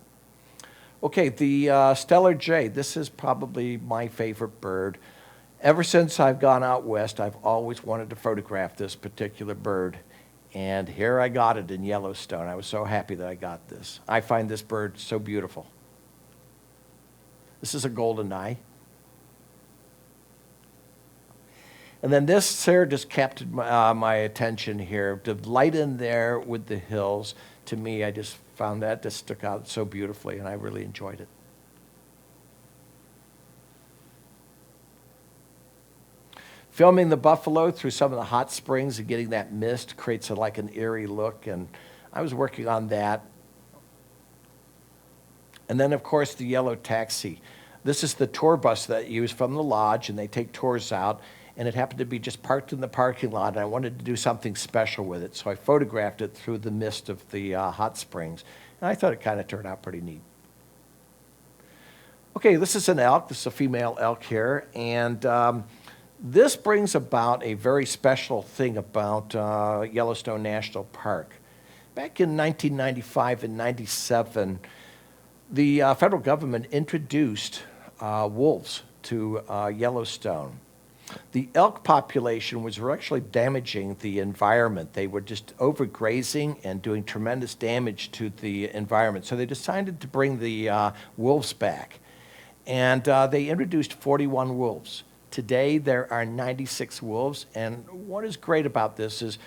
Okay, the Stellar Jay, this is probably my favorite bird. Ever since I've gone out west, I've always wanted to photograph this particular bird. And here I got it in Yellowstone. I was so happy that I got this. I find this bird so beautiful. This is a golden eye. And then this here just captured my attention here. The light in there with the hills, to me, I just found that just stuck out so beautifully, and I really enjoyed it. Filming the buffalo through some of the hot springs and getting that mist creates like an eerie look, and I was working on that. And then, of course, the yellow taxi. This is the tour bus that you use from the lodge, and they take tours out. And it happened to be just parked in the parking lot, and I wanted to do something special with it. So I photographed it through the mist of the hot springs. And I thought it kind of turned out pretty neat. Okay, this is an elk. This is a female elk here. And this brings about a very special thing about Yellowstone National Park. Back in 1995 and 97, the federal government introduced wolves to Yellowstone. The elk population was actually damaging the environment. They were just overgrazing and doing tremendous damage to the environment. So they decided to bring the wolves back. And they introduced 41 wolves. Today there are 96 wolves. And what is great about this is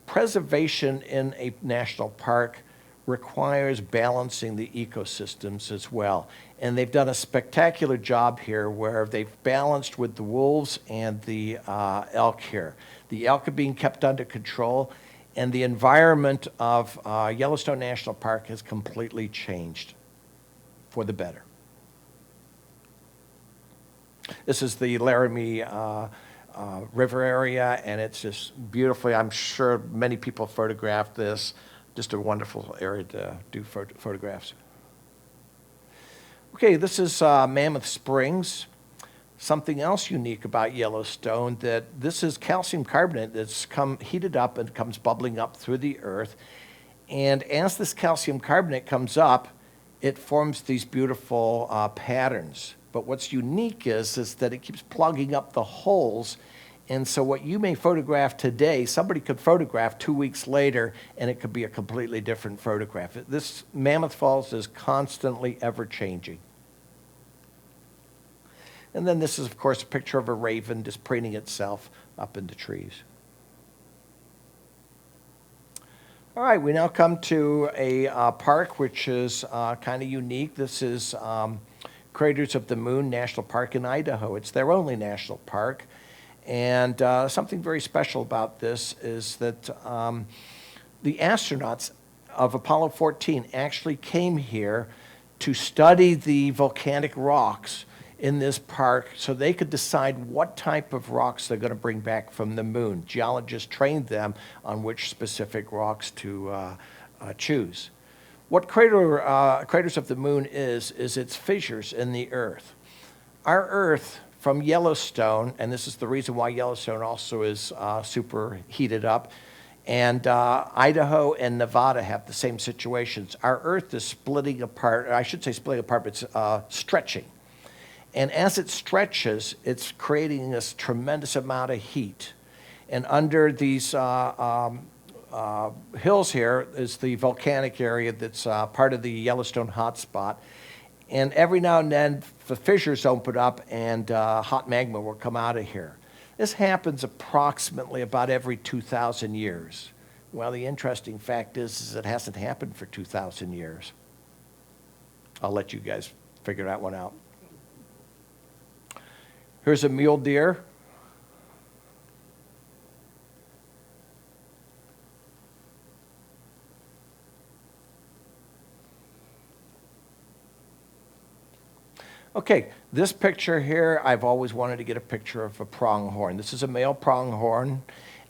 preservation in a national park requires balancing the ecosystems as well. And they've done a spectacular job here where they've balanced with the wolves and the elk here. The elk are being kept under control, and the environment of Yellowstone National Park has completely changed for the better. This is the Laramie River area, and it's just beautifully, I'm sure many people photographed this. Just a wonderful area to do photographs. Okay, this is Mammoth Springs. Something else unique about Yellowstone, that this is calcium carbonate that's heated up and comes bubbling up through the earth. And as this calcium carbonate comes up, it forms these beautiful patterns. But what's unique is that it keeps plugging up the holes. And so what you may photograph today, somebody could photograph 2 weeks later, and it could be a completely different photograph. This Mammoth Falls is constantly ever-changing. And then this is, of course, a picture of a raven just preening itself up into trees. All right, we now come to a park which is kind of unique. This is Craters of the Moon National Park in Idaho. It's their only national park. And something very special about this is that the astronauts of Apollo 14 actually came here to study the volcanic rocks in this park so they could decide what type of rocks they're going to bring back from the moon. Geologists trained them on which specific rocks to choose. What Craters of the Moon is its fissures in the Earth. Our Earth from Yellowstone, and this is the reason why Yellowstone also is super heated up, and Idaho and Nevada have the same situations. Our Earth is splitting apart, or I should say splitting apart, but it's stretching. And as it stretches, it's creating this tremendous amount of heat. And under these hills here is the volcanic area that's part of the Yellowstone hotspot. And every now and then, the fissures open up and hot magma will come out of here. This happens approximately about every 2,000 years. Well, the interesting fact is it hasn't happened for 2,000 years. I'll let you guys figure that one out. Here's a mule deer. Okay, this picture here, I've always wanted to get a picture of a pronghorn. This is a male pronghorn,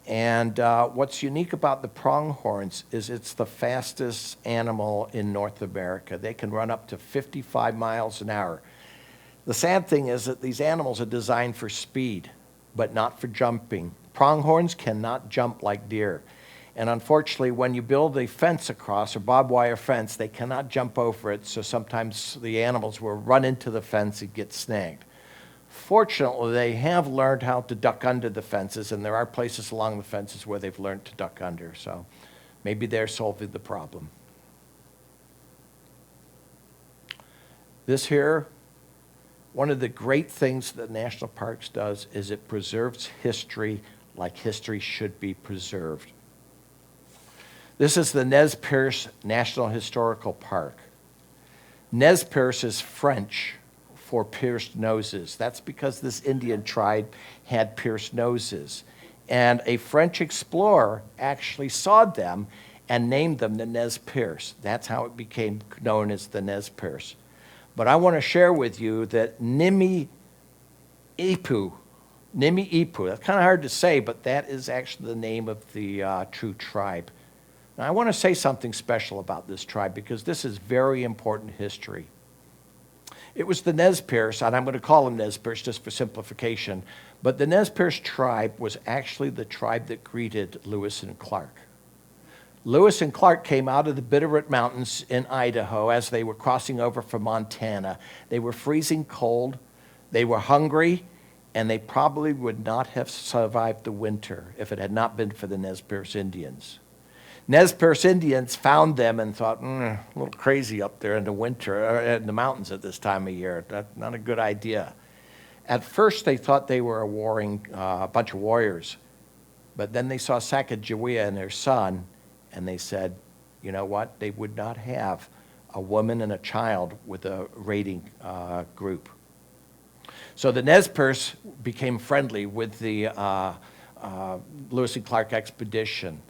and what's unique about the pronghorns is it's the fastest animal in North America. They can run up to 55 miles an hour. The sad thing is that these animals are designed for speed, but not for jumping. Pronghorns cannot jump like deer. And unfortunately, when you build a fence across, a barbed wire fence, they cannot jump over it, so sometimes the animals will run into the fence and get snagged. Fortunately, they have learned how to duck under the fences, and there are places along the fences where they've learned to duck under, so maybe they're solving the problem. This here, one of the great things that National Parks does is it preserves history like history should be preserved. This is the Nez Perce National Historical Park. Nez Perce is French for pierced noses. That's because this Indian tribe had pierced noses. And a French explorer actually saw them and named them the Nez Perce. That's how it became known as the Nez Perce. But I want to share with you that Nimi Ipu, that's kind of hard to say, but that is actually the name of the true tribe. Now, I want to say something special about this tribe because this is very important history. It was the Nez Perce, and I'm going to call them Nez Perce just for simplification, but the Nez Perce tribe was actually the tribe that greeted Lewis and Clark. Lewis and Clark came out of the Bitterroot Mountains in Idaho as they were crossing over from Montana. They were freezing cold, they were hungry, and they probably would not have survived the winter if it had not been for the Nez Perce Indians. Nez Perce Indians found them and thought, a little crazy up there in the winter, or in the mountains at this time of year. That's not a good idea. At first, they thought they were a bunch of warriors, but then they saw Sacagawea and their son, and they said, you know what? They would not have a woman and a child with a raiding group. So the Nez Perce became friendly with the Lewis and Clark expedition.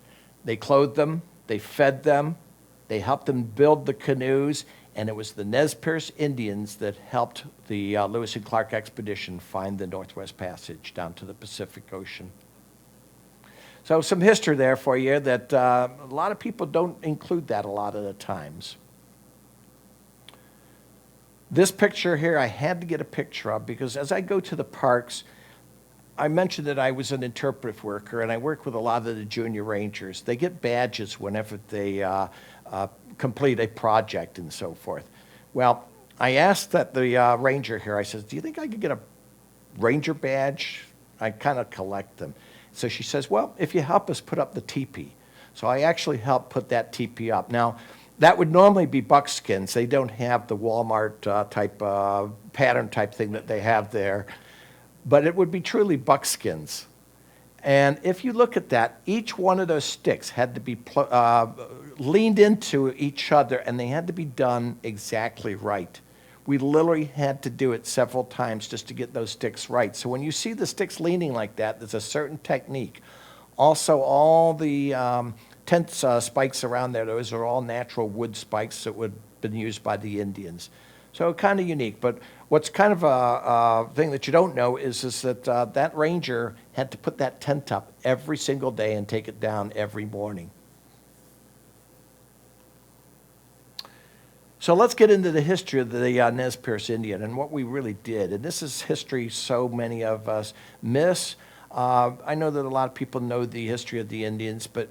They clothed them, they fed them, they helped them build the canoes, and it was the Nez Perce Indians that helped the Lewis and Clark expedition find the Northwest Passage down to the Pacific Ocean. So some history there for you that a lot of people don't include that a lot of the times. This picture here I had to get a picture of because as I go to the parks, I mentioned that I was an interpretive worker and I work with a lot of the junior rangers. They get badges whenever they complete a project and so forth. Well, I asked that the ranger here, I said, do you think I could get a ranger badge? I kind of collect them. So she says, well, if you help us put up the teepee. So I actually helped put that teepee up. Now, that would normally be buckskins. They don't have the Walmart type pattern type thing that they have there. But it would be truly buckskins. And if you look at that, each one of those sticks had to be leaned into each other, and they had to be done exactly right. We literally had to do it several times just to get those sticks right. So when you see the sticks leaning like that, there's a certain technique. Also, all the tent spikes around there, those are all natural wood spikes that would have been used by the Indians. So kind of unique. But what's kind of a thing that you don't know is that that ranger had to put that tent up every single day and take it down every morning. So let's get into the history of the Nez Perce Indian and what we really did. And this is history so many of us miss. I know that a lot of people know the history of the Indians, but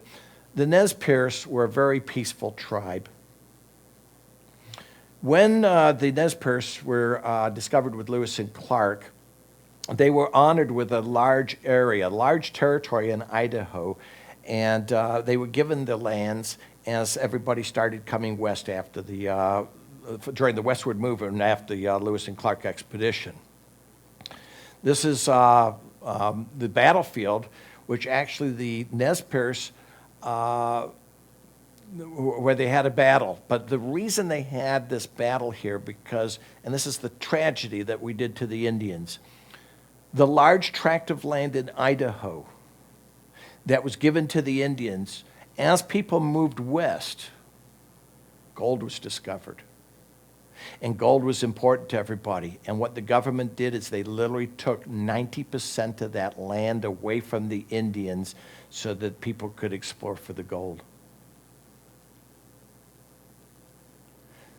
the Nez Perce were a very peaceful tribe. When the Nez Perce were discovered with Lewis and Clark, they were honored with a large area, large territory in Idaho, and they were given the lands as everybody started coming west after during the westward movement and after the Lewis and Clark expedition. This is the battlefield, which actually the Nez Perce where they had a battle. But the reason they had this battle here, because, and this is the tragedy that we did to the Indians, the large tract of land in Idaho that was given to the Indians, as people moved west, gold was discovered. And gold was important to everybody. And what the government did is they literally took 90% of that land away from the Indians so that people could explore for the gold.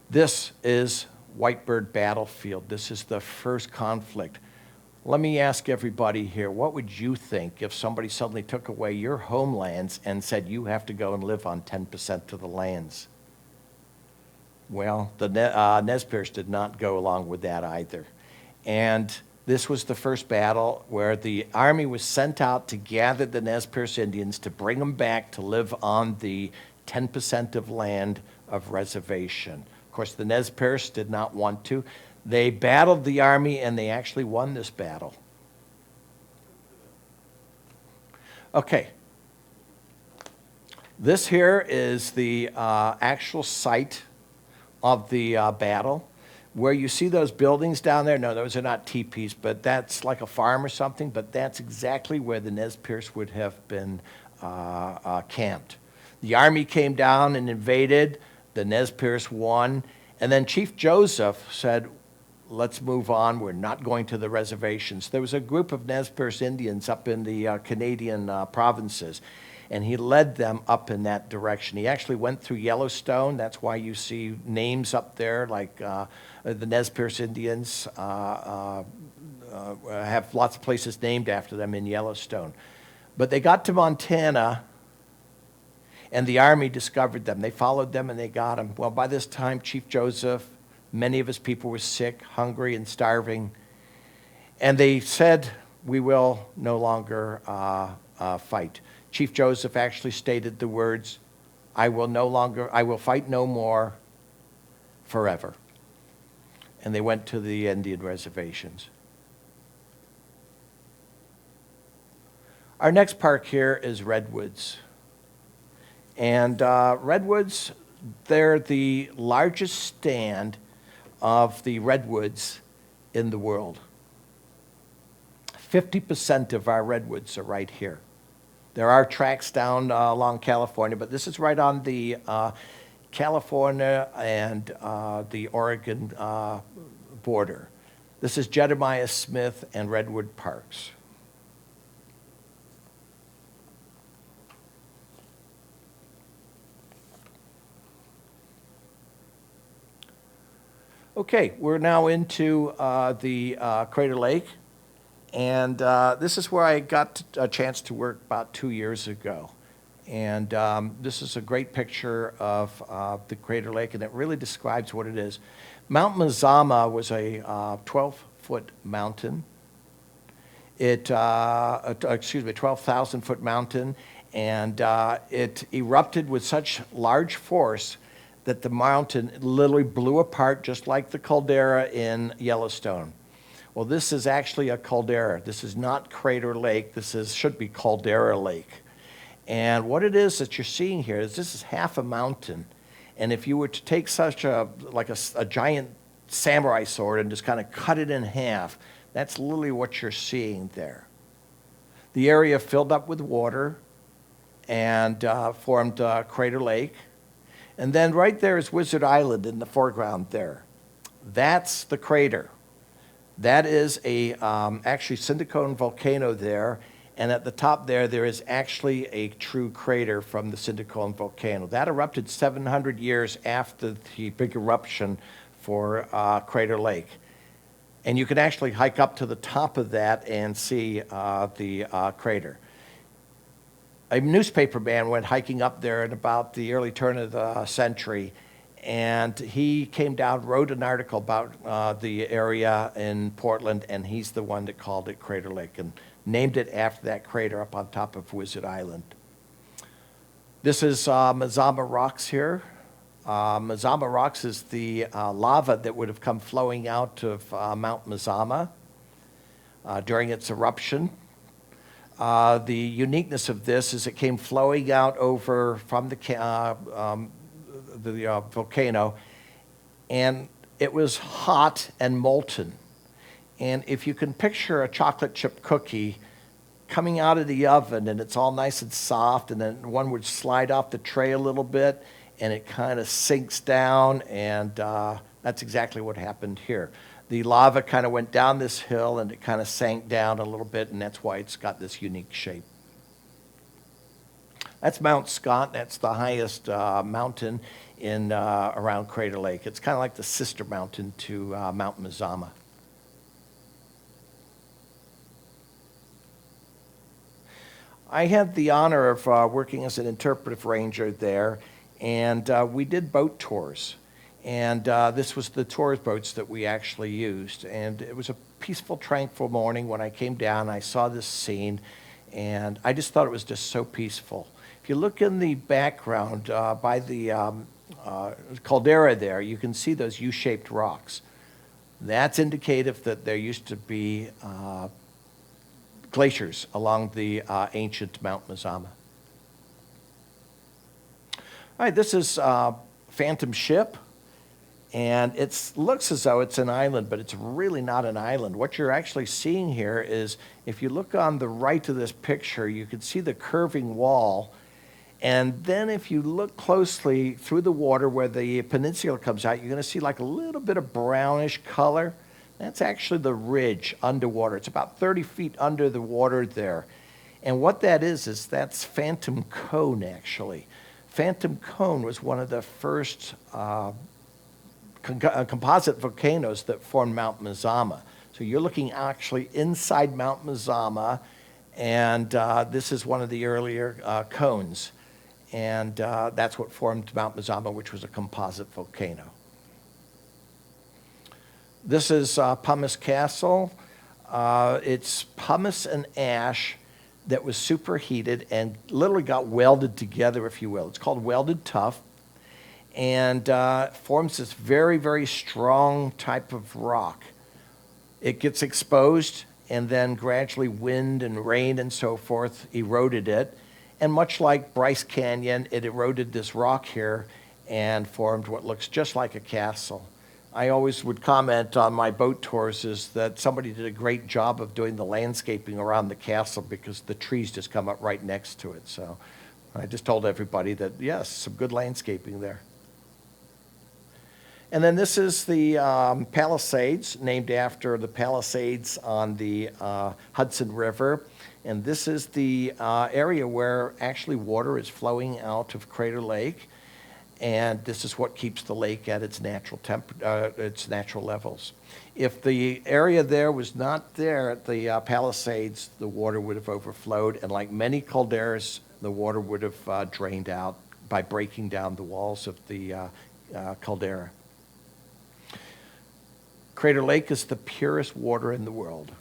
This is Whitebird Battlefield. This is the first conflict. Let me ask everybody here, what would you think if somebody suddenly took away your homelands and said you have to go and live on 10% of the lands? Well, the Nez Perce did not go along with that either. And this was the first battle where the army was sent out to gather the Nez Perce Indians to bring them back to live on the 10% of land of reservation. Of course, the Nez Perce did not want to. They battled the army, and they actually won this battle. Okay. This here is the actual site of the battle. Where you see those buildings down there, no, those are not teepees, but that's like a farm or something, but that's exactly where the Nez Perce would have been camped. The army came down and invaded. The Nez Perce won. And then Chief Joseph said, let's move on. We're not going to the reservations. There was a group of Nez Perce Indians up in the Canadian provinces, and he led them up in that direction. He actually went through Yellowstone. That's why you see names up there like the Nez Perce Indians have lots of places named after them in Yellowstone. But they got to Montana, and the army discovered them. They followed them, and they got them. Well, by this time, Chief Joseph, many of his people were sick, hungry, and starving. And they said, we will no longer fight. Chief Joseph actually stated the words, I will fight no more forever. And they went to the Indian reservations. Our next park here is Redwoods. And redwoods, they're the largest stand of the redwoods in the world. 50% of our redwoods are right here. There are tracks down along California, but this is right on the California and the Oregon border. This is Jedediah Smith and Redwood Parks. Okay, we're now into the Crater Lake, and this is where I got a chance to work about 2 years ago. And this is a great picture of the Crater Lake, and it really describes what it is. Mount Mazama was a 12-foot mountain. 12,000-foot mountain, and it erupted with such large force that the mountain literally blew apart just like the caldera in Yellowstone. Well, this is actually a caldera. This is not Crater Lake. Should be Caldera Lake. And what it is that you're seeing here is this is half a mountain. And if you were to take such a giant samurai sword and just kind of cut it in half, that's literally what you're seeing there. The area filled up with water and formed Crater Lake. And then right there is Wizard Island in the foreground there. That's the crater. That is actually Syndicone volcano there. And at the top there is actually a true crater from the Syndicone volcano. That erupted 700 years after the big eruption for Crater Lake. And you can actually hike up to the top of that and see the crater. A newspaper man went hiking up there in about the early turn of the century, and he came down, wrote an article about the area in Portland, and he's the one that called it Crater Lake and named it after that crater up on top of Wizard Island. This is Mazama Rocks here. Mazama Rocks is the lava that would have come flowing out of Mount Mazama during its eruption. The uniqueness of this is it came flowing out over from the volcano, and it was hot and molten. And if you can picture a chocolate chip cookie coming out of the oven and it's all nice and soft, and then one would slide off the tray a little bit and it kind of sinks down, and that's exactly what happened here. The lava kind of went down this hill and it kind of sank down a little bit, and that's why it's got this unique shape. That's Mount Scott. That's the highest mountain in around Crater Lake. It's kind of like the sister mountain to Mount Mazama. I had the honor of working as an interpretive ranger there, and we did boat tours. And this was the tour boats that we actually used. And it was a peaceful, tranquil morning when I came down. I saw this scene, and I just thought it was just so peaceful. If you look in the background by the caldera there, you can see those U-shaped rocks. That's indicative that there used to be glaciers along the ancient Mount Mazama. All right, this is Phantom Ship. And it looks as though it's an island, but it's really not an island. What you're actually seeing here is, if you look on the right of this picture, you can see the curving wall. And then if you look closely through the water where the peninsula comes out, you're going to see like a little bit of brownish color. That's actually the ridge underwater. It's about 30 feet under the water there. And what that is that's Phantom Cone, actually. Phantom Cone was one of the first composite volcanoes that formed Mount Mazama. So you're looking actually inside Mount Mazama, and this is one of the earlier cones. And that's what formed Mount Mazama, which was a composite volcano. This is Pumice Castle. It's pumice and ash that was superheated and literally got welded together, if you will. It's called welded tuff, and forms this very, very strong type of rock. It gets exposed, and then gradually wind and rain and so forth eroded it. And much like Bryce Canyon, it eroded this rock here and formed what looks just like a castle. I always would comment on my boat tours is that somebody did a great job of doing the landscaping around the castle because the trees just come up right next to it. So I just told everybody that, yes, some good landscaping there. And then this is the Palisades, named after the Palisades on the Hudson River. And this is the area where actually water is flowing out of Crater Lake. And this is what keeps the lake at its natural levels. If the area there was not there at the Palisades, the water would have overflowed. And like many calderas, the water would have drained out by breaking down the walls of the caldera. Crater Lake is the purest water in the world.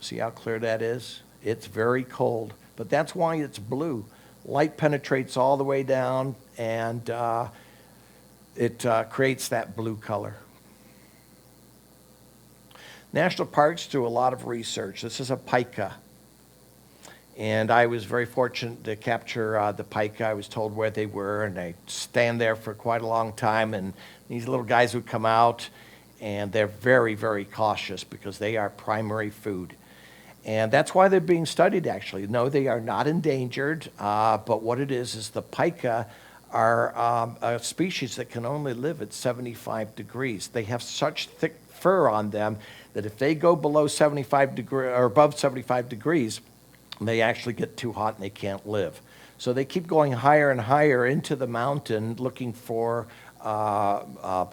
See how clear that is? It's very cold, but that's why it's blue. Light penetrates all the way down, and it creates that blue color. National parks do a lot of research. This is a pika. And I was very fortunate to capture the pika. I was told where they were, and I stand there for quite a long time. And these little guys would come out, and they're very, very cautious because they are primary food. And that's why they're being studied, actually. No, they are not endangered, but what it is the pika are a species that can only live at 75 degrees. They have such thick fur on them that if they go below 75 degrees or above 75 degrees, they actually get too hot and they can't live. So they keep going higher and higher into the mountain looking for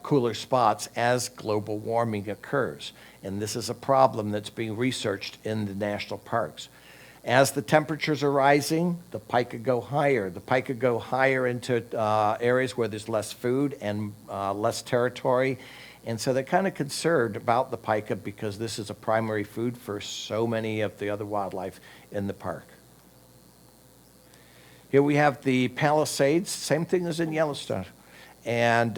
cooler spots as global warming occurs. And this is a problem that's being researched in the national parks. As the temperatures are rising, the pika go higher. The pika go higher into areas where there's less food and less territory. And so they're kind of concerned about the pika because this is a primary food for so many of the other wildlife in the park. Here we have the Palisades, same thing as in Yellowstone. And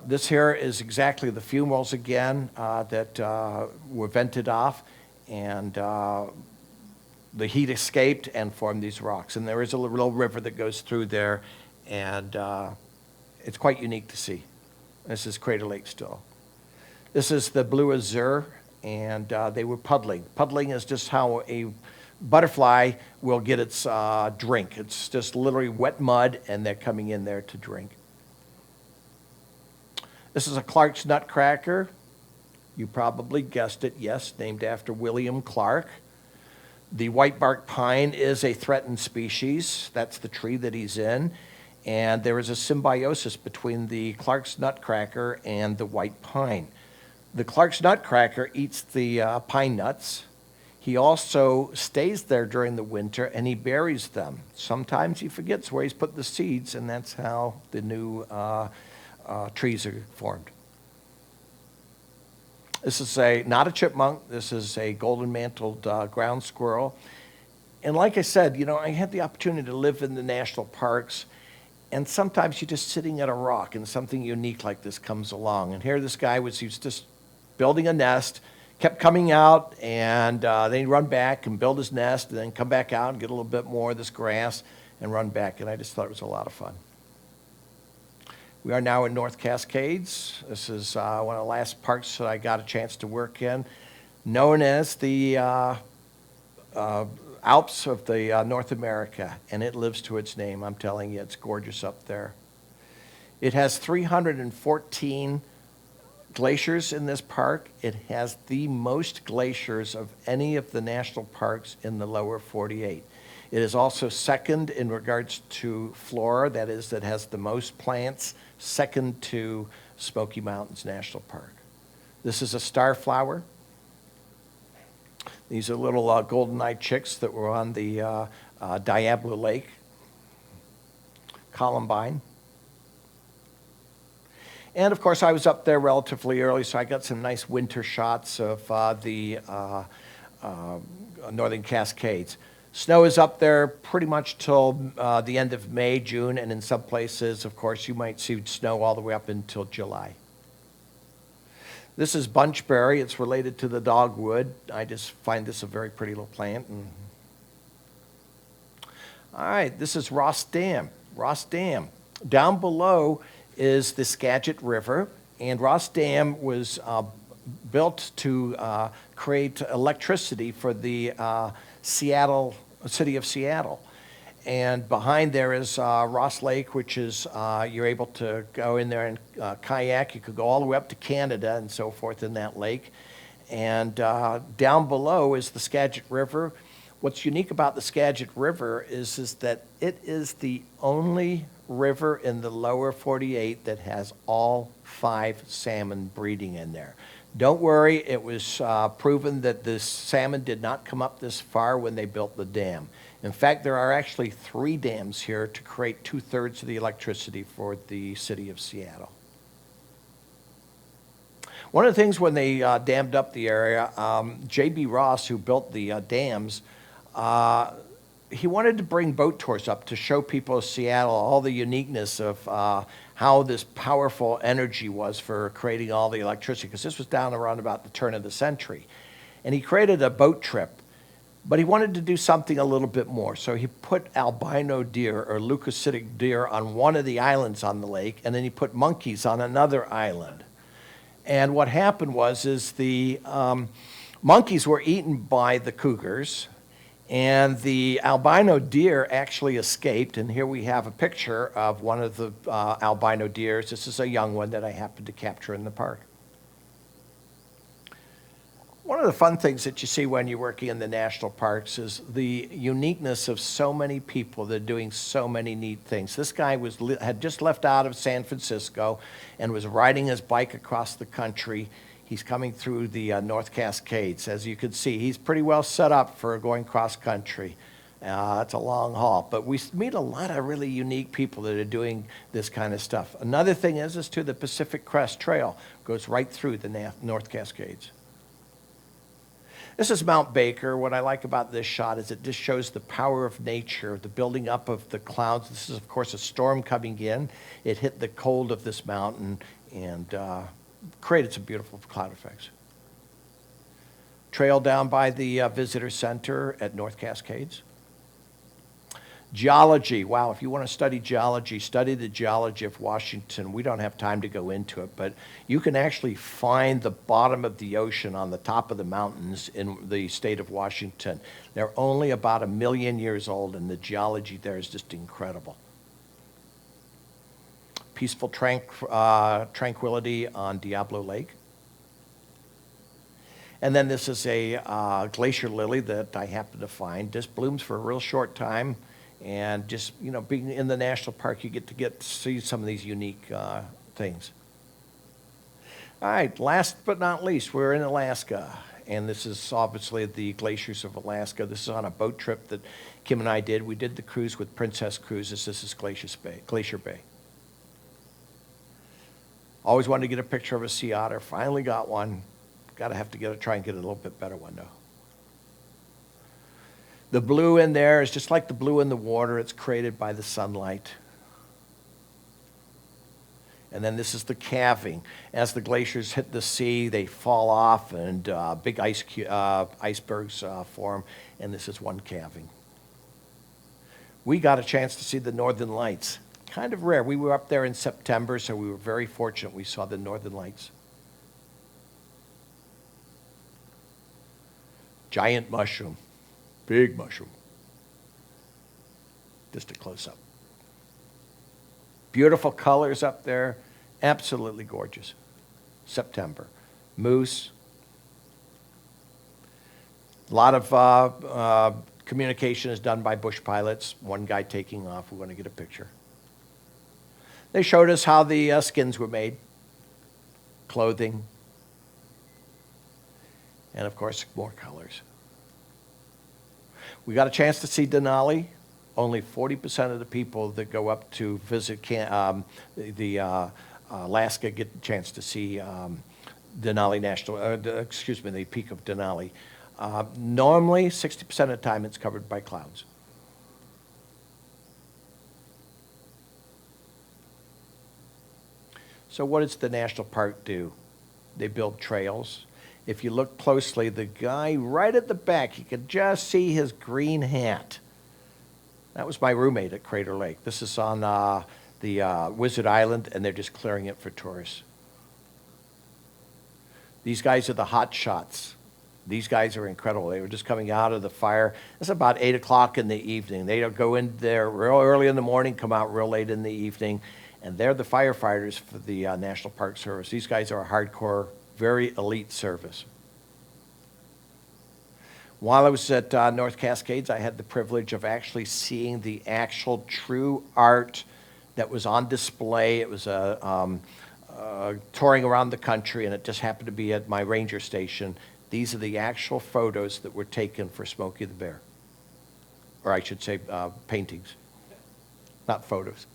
this here is exactly the fumaroles again that were vented off, and the heat escaped and formed these rocks. And there is a little river that goes through there, and it's quite unique to see. This is Crater Lake still. This is the blue azure, and they were puddling. Puddling is just how a butterfly will get its drink. It's just literally wet mud, and they're coming in there to drink. This is a Clark's nutcracker. You probably guessed it, yes, named after William Clark. The whitebark pine is a threatened species. That's the tree that he's in. And there is a symbiosis between the Clark's nutcracker and the white pine. The Clark's nutcracker eats the pine nuts. He also stays there during the winter and he buries them. Sometimes he forgets where he's put the seeds, and that's how the new trees are formed. This is not a chipmunk. This is a golden-mantled ground squirrel. And like I said, you know, I had the opportunity to live in the national parks, and sometimes you're just sitting at a rock and something unique like this comes along. And here this guy he was just building a nest, kept coming out, and then he'd run back and build his nest, and then come back out and get a little bit more of this grass and run back. And I just thought it was a lot of fun. We are now in North Cascades. This is one of the last parks that I got a chance to work in, known as the Alps of the North America, and it lives to its name. I'm telling you, it's gorgeous up there. It has 314 glaciers in this park. It has the most glaciers of any of the national parks in the lower 48. It is also second in regards to flora, that is, that has the most plants, second to Smoky Mountains National Park. This is a starflower. These are little golden-eyed chicks that were on the Diablo Lake. Columbine. And of course, I was up there relatively early, so I got some nice winter shots of the Northern Cascades. Snow is up there pretty much till the end of May, June, and in some places, of course, you might see snow all the way up until July. This is bunchberry. It's related to the dogwood. I just find this a very pretty little plant. All right, this is Ross Dam. Ross Dam. Down below is the Skagit River, and Ross Dam was built to create electricity for the city of Seattle. And behind there is Ross Lake, which is you're able to go in there and kayak. You could go all the way up to Canada and so forth in that lake. And down below is the Skagit River. What's unique about the Skagit River is that it is the only river in the lower 48 that has all 5 salmon breeding in there. Don't worry, it was proven that the salmon did not come up this far when they built the dam. In fact, there are actually 3 dams here to create 2/3 of the electricity for the city of Seattle. One of the things when they dammed up the area, J.B. Ross, who built the dams, he wanted to bring boat tours up to show people of Seattle all the uniqueness of how this powerful energy was for creating all the electricity, because this was down around about the turn of the century. And he created a boat trip, but he wanted to do something a little bit more. So he put albino deer or leucocytic deer on one of the islands on the lake, and then he put monkeys on another island. And what happened is the monkeys were eaten by the cougars, and the albino deer actually escaped. And here we have a picture of one of the albino deers. This is a young one that I happened to capture in the park. One of the fun things that you see when you're working in the national parks is the uniqueness of so many people that are doing so many neat things. This guy had just left out of San Francisco and was riding his bike across the country. He's coming through the North Cascades. As you can see, he's pretty well set up for going cross country. It's a long haul, but we meet a lot of really unique people that are doing this kind of stuff. Another thing is the Pacific Crest Trail goes right through the North Cascades. This is Mount Baker. What I like about this shot is it just shows the power of nature, the building up of the clouds. This is, of course, a storm coming in. It hit the cold of this mountain and created some beautiful cloud effects. Trail down by the visitor center at North Cascades. Geology. Wow, if you want to study geology, study the geology of Washington. We don't have time to go into it, but you can actually find the bottom of the ocean on the top of the mountains in the state of Washington. They're only about 1 million years old, and the geology there is just incredible. Peaceful tranquility on Diablo Lake. And then this is a glacier lily that I happened to find. Just blooms for a real short time. And just, being in the national park, you get to see some of these unique things. All right, last but not least, we're in Alaska. And this is obviously the glaciers of Alaska. This is on a boat trip that Kim and I did. We did the cruise with Princess Cruises. This is Glacier Bay. Always wanted to get a picture of a sea otter. Finally got one. Try and get a little bit better one, though. The blue in there is just like the blue in the water. It's created by the sunlight. And then this is the calving. As the glaciers hit the sea, they fall off and big icebergs form. And this is one calving. We got a chance to see the Northern Lights. Kind of rare. We were up there in September, so we were very fortunate we saw the Northern Lights. Giant mushroom. Big mushroom. Just a close-up. Beautiful colors up there. Absolutely gorgeous. September. Moose. A lot of communication is done by bush pilots. One guy taking off. We want to get a picture. They showed us how the skins were made. Clothing. And, of course, more colors. We got a chance to see Denali. Only 40% of the people that go up to visit Alaska get the chance to see Denali the peak of Denali. Normally, 60% of the time, it's covered by clouds. So what does the national park do? They build trails. If you look closely, the guy right at the back, you can just see his green hat. That was my roommate at Crater Lake. This is on the Wizard Island, and they're just clearing it for tourists. These guys are the hot shots. These guys are incredible. They were just coming out of the fire. It's about 8 o'clock in the evening. They go in there real early in the morning, come out real late in the evening, and they're the firefighters for the National Park Service. These guys are a hardcore, very elite service. While I was at North Cascades, I had the privilege of actually seeing the actual true art that was on display. It was touring around the country, and it just happened to be at my ranger station. These are the actual photos that were taken for Smokey the Bear. Or I should say paintings, not photos.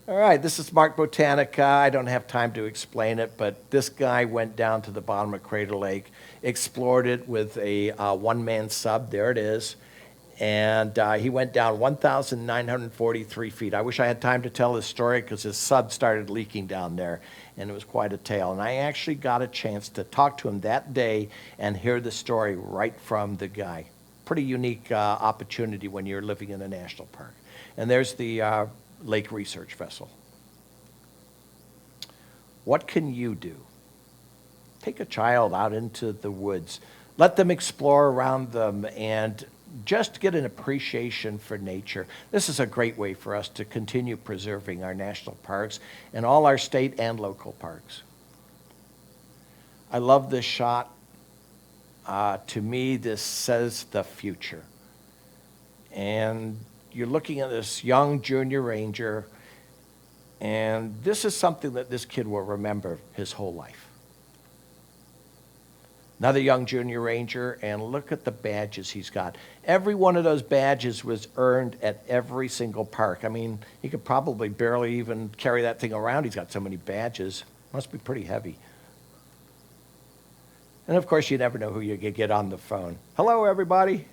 All right, this is Mark Botanica. I don't have time to explain it, but this guy went down to the bottom of Crater Lake, explored it with a one-man sub. There it is. And he went down 1,943 feet. I wish I had time to tell his story because his sub started leaking down there, and it was quite a tale. And I actually got a chance to talk to him that day and hear the story right from the guy. Pretty unique opportunity when you're living in a national park. And there's the Lake Research Vessel. What can you do? Take a child out into the woods. Let them explore around them and just get an appreciation for nature. This is a great way for us to continue preserving our national parks and all our state and local parks. I love this shot. To me, this says the future. And you're looking at this young junior ranger, and this is something that this kid will remember his whole life. Another young junior ranger, and look at the badges he's got. Every one of those badges was earned at every single park. I mean, he could probably barely even carry that thing around. He's got so many badges. Must be pretty heavy. And of course, you never know who you could get on the phone. Hello, everybody.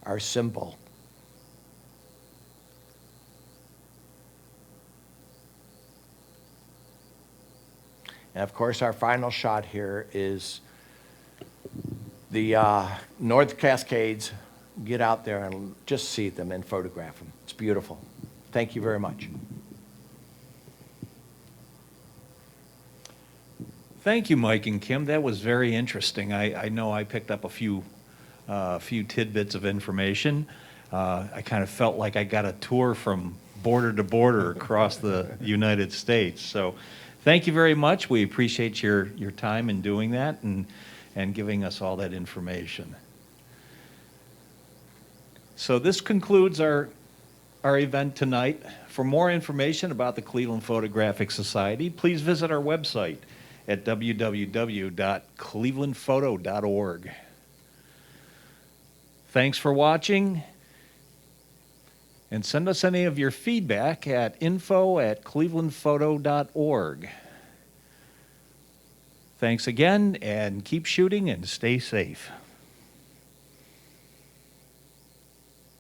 Our symbol. And of course, our final shot here is the North Cascades. Get out there and just see them and photograph them. It's beautiful. Thank you very much. Thank you, Mike and Kim. That was very interesting. I know I picked up a few tidbits of information. I kind of felt like I got a tour from border to border across the United States. So thank you very much. We appreciate your time in doing that and giving us all that information. So this concludes our event tonight. For more information about the Cleveland Photographic Society, please visit our website at www.clevelandphoto.org. Thanks for watching, and send us any of your feedback at info@clevelandphoto.org. Thanks again, and keep shooting and stay safe.